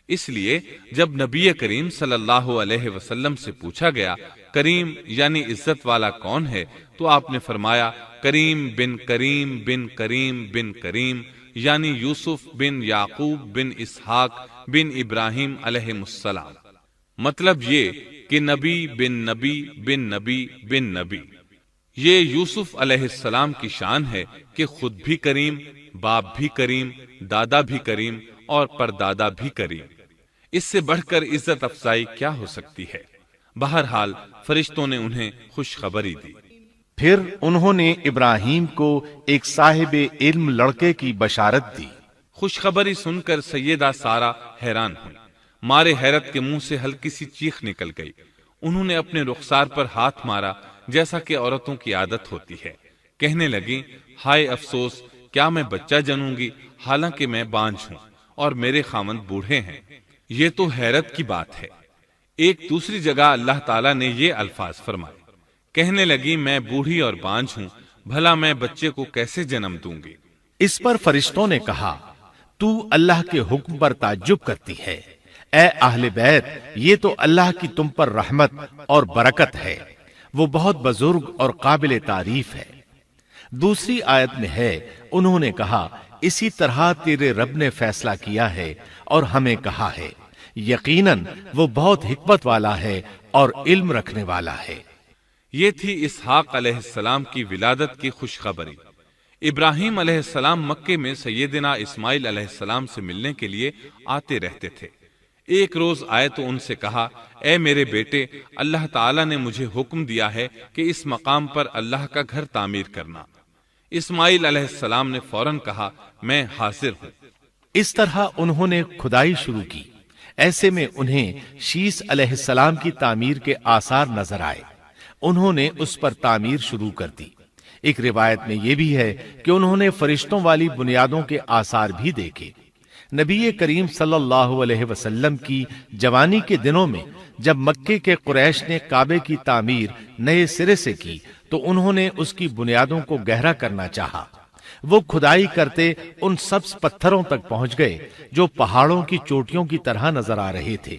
اس لیے جب نبی کریم صلی اللہ علیہ وسلم سے پوچھا گیا کریم یعنی عزت والا کون ہے، تو آپ نے فرمایا کریم بن کریم بن کریم بن کریم، یعنی یوسف بن یعقوب بن اسحاق بن ابراہیم علیہ السلام۔ مطلب یہ کہ نبی بن نبی بن نبی بن نبی۔ یہ یوسف علیہ السلام کی شان ہے کہ خود بھی کریم، باپ بھی کریم، دادا بھی کریم اور پردادا بھی کریم۔ اس سے بڑھ کر عزت افزائی کیا ہو سکتی ہے؟ بہرحال فرشتوں نے انہیں خوشخبری دی۔ پھر انہوں نے ابراہیم کو ایک صاحب علم لڑکے کی بشارت دی۔ خوشخبری سن کر سیدہ سارہ حیران ہوئی، مارے حیرت کے منہ سے ہلکی سی چیخ نکل گئی۔ انہوں نے اپنے رخسار پر ہاتھ مارا جیسا کہ عورتوں کی عادت ہوتی ہے، کہنے لگی ہائے افسوس، کیا میں بچہ جنوں گی حالانکہ میں بانجھ ہوں اور میرے خاوند بوڑھے ہیں؟ یہ تو حیرت کی بات ہے۔ ایک دوسری جگہ اللہ تعالیٰ نے یہ الفاظ فرمائے، کہنے لگی میں بوڑھی اور بانجھ ہوں، بھلا میں بچے کو کیسے جنم دوں گی؟ اس پر فرشتوں نے کہا تو اللہ کے حکم پر تعجب کرتی ہے، اے اہل بیت، یہ تو اللہ کی تم پر رحمت اور برکت ہے، وہ بہت بزرگ اور قابل تعریف ہے۔ دوسری آیت میں ہے انہوں نے کہا اسی طرح تیرے رب نے فیصلہ کیا ہے اور ہمیں کہا ہے، یقیناً وہ بہت حکمت والا ہے اور علم رکھنے والا ہے۔ یہ تھی اسحاق علیہ السلام کی ولادت کی خوشخبری۔ ابراہیم علیہ السلام مکے میں سیدنا اسماعیل علیہ السلام سے ملنے کے لیے آتے رہتے تھے۔ ایک روز آئے تو ان سے کہا اے میرے بیٹے، اللہ تعالیٰ نے مجھے حکم دیا ہے کہ اس مقام پر اللہ کا گھر تعمیر کرنا۔ اسماعیل علیہ السلام نے فوراً کہا میں حاضر ہوں۔ اس طرح انہوں نے کھدائی شروع کی۔ ایسے میں انہیں شیش علیہ السلام کی تعمیر کے آثار نظر آئے۔ انہوں نے اس پر تعمیر شروع کر دی۔ ایک روایت میں یہ بھی ہے کہ انہوں نے فرشتوں والی بنیادوں کے آثار بھی دیکھے۔ نبی کریم صلی اللہ علیہ وسلم کی جوانی کے دنوں میں جب مکے کے قریش نے کعبے کی تعمیر نئے سرے سے کی تو انہوں نے اس کی بنیادوں کو گہرا کرنا چاہا۔ وہ کھدائی کرتے ان سبز پتھروں تک پہنچ گئے جو پہاڑوں کی چوٹیوں کی طرح نظر آ رہے تھے۔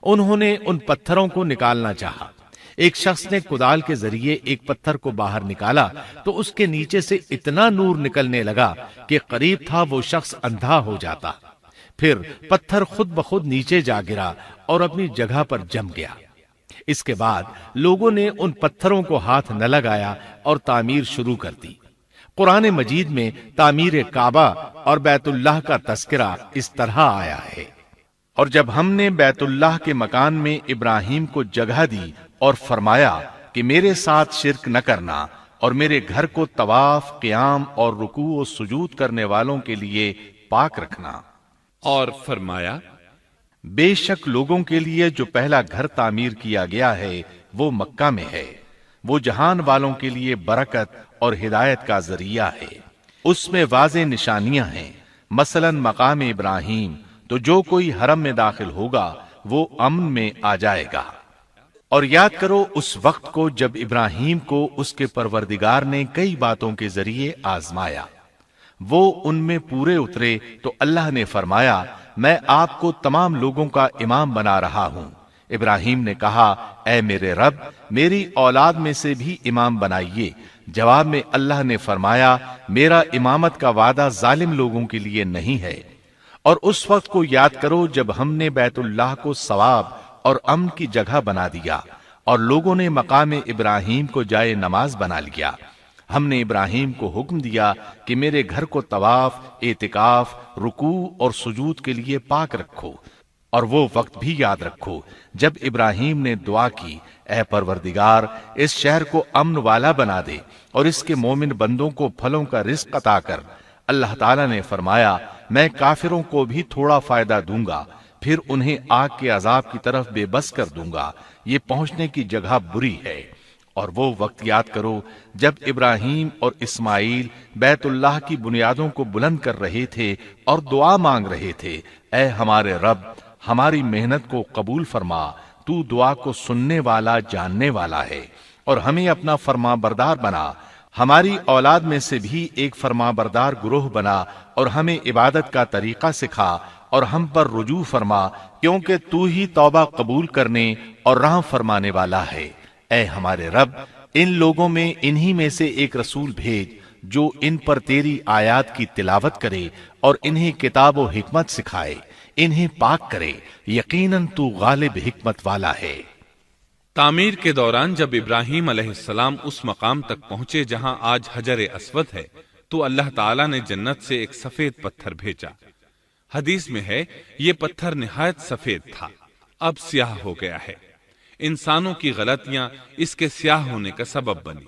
انہوں نے ان پتھروں کو نکالنا چاہا۔ ایک شخص نے کدال کے ذریعے ایک پتھر کو باہر نکالا تو اس کے نیچے سے اتنا نور نکلنے لگا کہ قریب تھا وہ شخص اندھا ہو جاتا۔ پھر پتھر خود بخود نیچے جا گرا اور اپنی جگہ پر جم گیا۔ اس کے بعد لوگوں نے ان پتھروں کو ہاتھ نہ لگایا اور تعمیر شروع کر دی۔ قرآن مجید میں تعمیر کعبہ اور بیت اللہ کا تذکرہ اس طرح آیا ہے، اور جب ہم نے بیت اللہ کے مکان میں ابراہیم کو جگہ دی اور فرمایا کہ میرے ساتھ شرک نہ کرنا اور میرے گھر کو طواف، قیام اور رکوع و سجود کرنے والوں کے لیے پاک رکھنا، اور فرمایا بے شک لوگوں کے لیے جو پہلا گھر تعمیر کیا گیا ہے وہ مکہ میں ہے، وہ جہان والوں کے لیے برکت اور ہدایت کا ذریعہ ہے، اس میں واضح نشانیاں ہیں، مثلا مقام ابراہیم، تو جو کوئی حرم میں داخل ہوگا وہ امن میں آ جائے گا۔ اور یاد کرو اس وقت کو جب ابراہیم کو اس کے پروردگار نے کئی باتوں کے ذریعے آزمایا، وہ ان میں پورے اترے تو اللہ نے فرمایا میں آپ کو تمام لوگوں کا امام بنا رہا ہوں۔ ابراہیم نے کہا اے میرے رب، میری اولاد میں سے بھی امام بنائیے۔ جواب میں اللہ نے فرمایا میرا امامت کا وعدہ ظالم لوگوں کے لیے نہیں ہے۔ اور اس وقت کو یاد کرو جب ہم نے بیت اللہ کو ثواب اور امن کی جگہ بنا دیا اور لوگوں نے مقام ابراہیم کو جائے نماز بنا لیا۔ ہم نے ابراہیم کو حکم دیا کہ میرے گھر کو طواف، اعتکاف، رکوع اور سجود کے لیے پاک رکھو، اور وہ وقت بھی یاد رکھو جب ابراہیم نے دعا کی اے پروردگار اس شہر کو امن والا بنا دے اور اس کے مومن بندوں کو پھلوں کا رزق عطا کر۔ اللہ تعالیٰ نے فرمایا میں کافروں کو بھی تھوڑا فائدہ دوں گا، پھر انہیں آگ کے عذاب کی طرف بے بس کر دوں گا، یہ پہنچنے کی جگہ بری ہے۔ اور وہ وقت یاد کرو جب ابراہیم اور اسماعیل بیت اللہ کی بنیادوں کو بلند کر رہے تھے اور دعا مانگ رہے تھے، اے ہمارے رب، ہماری محنت کو قبول فرما، تو دعا کو سننے والا، جاننے والا ہے، اور ہمیں اپنا فرما بردار بنا، ہماری اولاد میں سے بھی ایک فرما بردار گروہ بنا، اور ہمیں عبادت کا طریقہ سکھا، اور ہم پر رجوع فرما، کیونکہ تو ہی توبہ قبول کرنے اور رحم فرمانے والا ہے۔ اے ہمارے رب، ان لوگوں میں انہی میں سے ایک رسول بھیج جو ان پر تیری آیات کی تلاوت کرے اور انہیں کتاب و حکمت سکھائے، انہیں پاک کرے، یقیناً تو غالب حکمت والا ہے۔ تعمیر کے دوران جب ابراہیم علیہ السلام اس مقام تک پہنچے جہاں آج حجر اسود ہے تو اللہ تعالیٰ نے جنت سے ایک سفید پتھر بھیجا۔ حدیث میں ہے یہ پتھر نہایت سفید تھا، اب سیاہ ہو گیا ہے۔ انسانوں کی غلطیاں اس کے سیاہ ہونے کا سبب بنی۔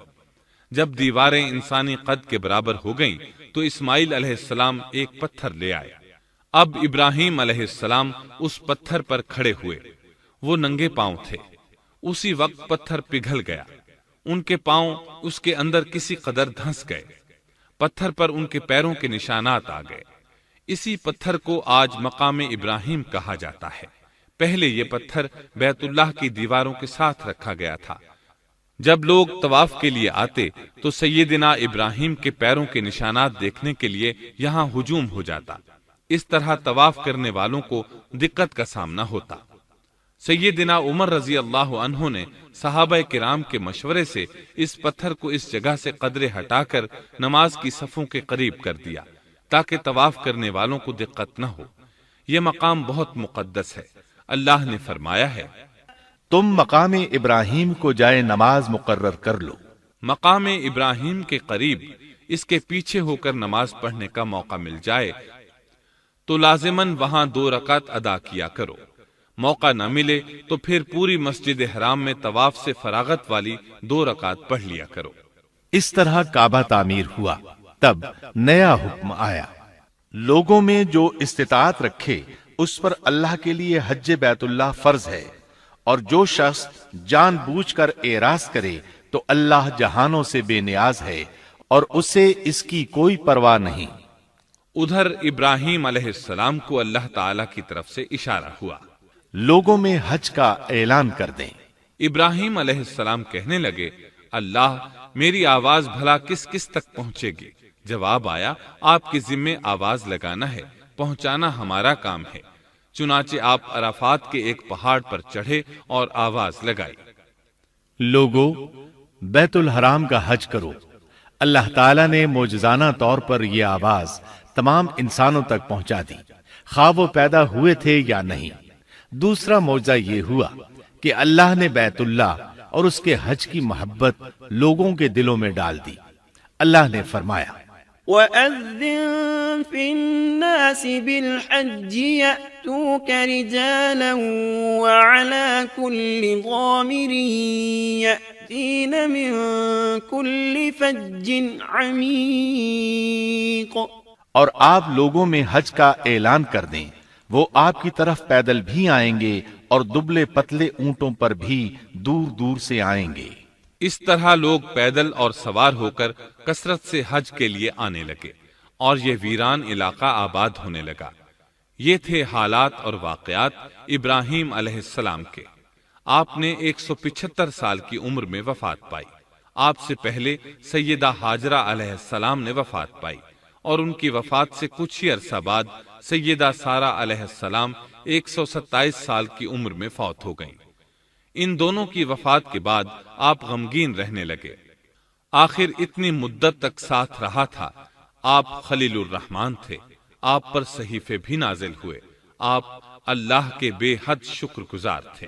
جب دیواریں انسانی قد کے برابر ہو گئیں تو اسماعیل علیہ السلام ایک پتھر لے آئے۔ اب ابراہیم علیہ السلام اس پتھر پر کھڑے ہوئے، وہ ننگے پاؤں تھے۔ اسی وقت پتھر پگھل گیا، ان کے پاؤں اس کے اندر کسی قدر دھنس گئے، پتھر پر ان کے پیروں کے نشانات آ گئے۔ اسی پتھر کو آج مقام ابراہیم کہا جاتا ہے۔ پہلے یہ پتھر بیت اللہ کی دیواروں کے ساتھ رکھا گیا تھا۔ جب لوگ طواف کے لیے آتے تو سیدنا ابراہیم کے پیروں کے نشانات دیکھنے کے لیے یہاں ہجوم ہو جاتا۔ اس طرح طواف کرنے والوں کو دقت کا سامنا ہوتا۔ سیدنا عمر رضی اللہ عنہ نے صحابہ کرام کے مشورے سے اس پتھر کو اس جگہ سے قدرے ہٹا کر نماز کی صفوں کے قریب کر دیا تاکہ طواف کرنے والوں کو دقت نہ ہو۔ یہ مقام بہت مقدس ہے۔ اللہ نے فرمایا ہے، تم مقام ابراہیم کو جائے نماز مقرر کر لو۔ مقام ابراہیم کے قریب اس کے پیچھے ہو کر نماز پڑھنے کا موقع مل جائے تو لازماً وہاں 2 رکعت ادا کیا کرو۔ موقع نہ ملے تو پھر پوری مسجد حرام میں طواف سے فراغت والی 2 رکعت پڑھ لیا کرو۔ اس طرح کعبہ تعمیر ہوا۔ تب نیا حکم آیا، لوگوں میں جو استطاعت رکھے اس پر اللہ کے لیے حج بیت اللہ فرض ہے، اور جو شخص جان بوجھ کر اعراض کرے تو اللہ جہانوں سے بے نیاز ہے اور اسے اس کی کوئی پرواہ نہیں۔ ادھر ابراہیم علیہ السلام کو اللہ تعالی کی طرف سے اشارہ ہوا، لوگوں میں حج کا اعلان کر دیں۔ ابراہیم علیہ السلام کہنے لگے، اللہ میری آواز بھلا کس کس تک پہنچے گی؟ جواب آیا، آپ کے ذمے آواز لگانا ہے، پہنچانا ہمارا کام ہے۔ چنانچہ آپ عرفات کے ایک پہاڑ پر چڑھے اور آواز لگائی، لوگو بیت الحرام کا حج کرو۔ اللہ تعالیٰ نے معجزانہ طور پر یہ آواز تمام انسانوں تک پہنچا دی، خواہ وہ پیدا ہوئے تھے یا نہیں۔ دوسرا معجزہ یہ ہوا کہ اللہ نے بیت اللہ اور اس کے حج کی محبت لوگوں کے دلوں میں ڈال دی۔ اللہ نے فرمایا، وَأَذِّن فِي النَّاسِ بِالْحَجِّ يَأْتُوكَ رِجَالًا وَعَلَى كُلِّ ضَامِرٍ يَأْتِينَ مِن كُلِّ فَجٍّ عَمِيقٍ۔ اور آپ لوگوں میں حج کا اعلان کر دیں، وہ آپ کی طرف پیدل بھی آئیں گے اور دبلے پتلے اونٹوں پر بھی دور دور سے آئیں گے۔ اس طرح لوگ پیدل اور سوار ہو کر کثرت سے حج کے لیے آنے لگے اور یہ ویران علاقہ آباد ہونے لگا۔ یہ تھے حالات اور واقعات ابراہیم علیہ السلام کے۔ آپ نے 175 سال کی عمر میں وفات پائی۔ آپ سے پہلے سیدہ ہاجرہ علیہ السلام نے وفات پائی اور ان کی وفات سے کچھ ہی عرصہ بعد سیدہ سارہ علیہ السلام 127 سال کی عمر میں فوت ہو گئیں۔ ان دونوں کی وفات کے بعد آپ غمگین رہنے لگے۔ آخر اتنی مدت تک ساتھ رہا تھا۔ آپ خلیل الرحمن تھے، آپ پر صحیفے بھی نازل ہوئے، آپ اللہ کے بے حد شکر گزار تھے۔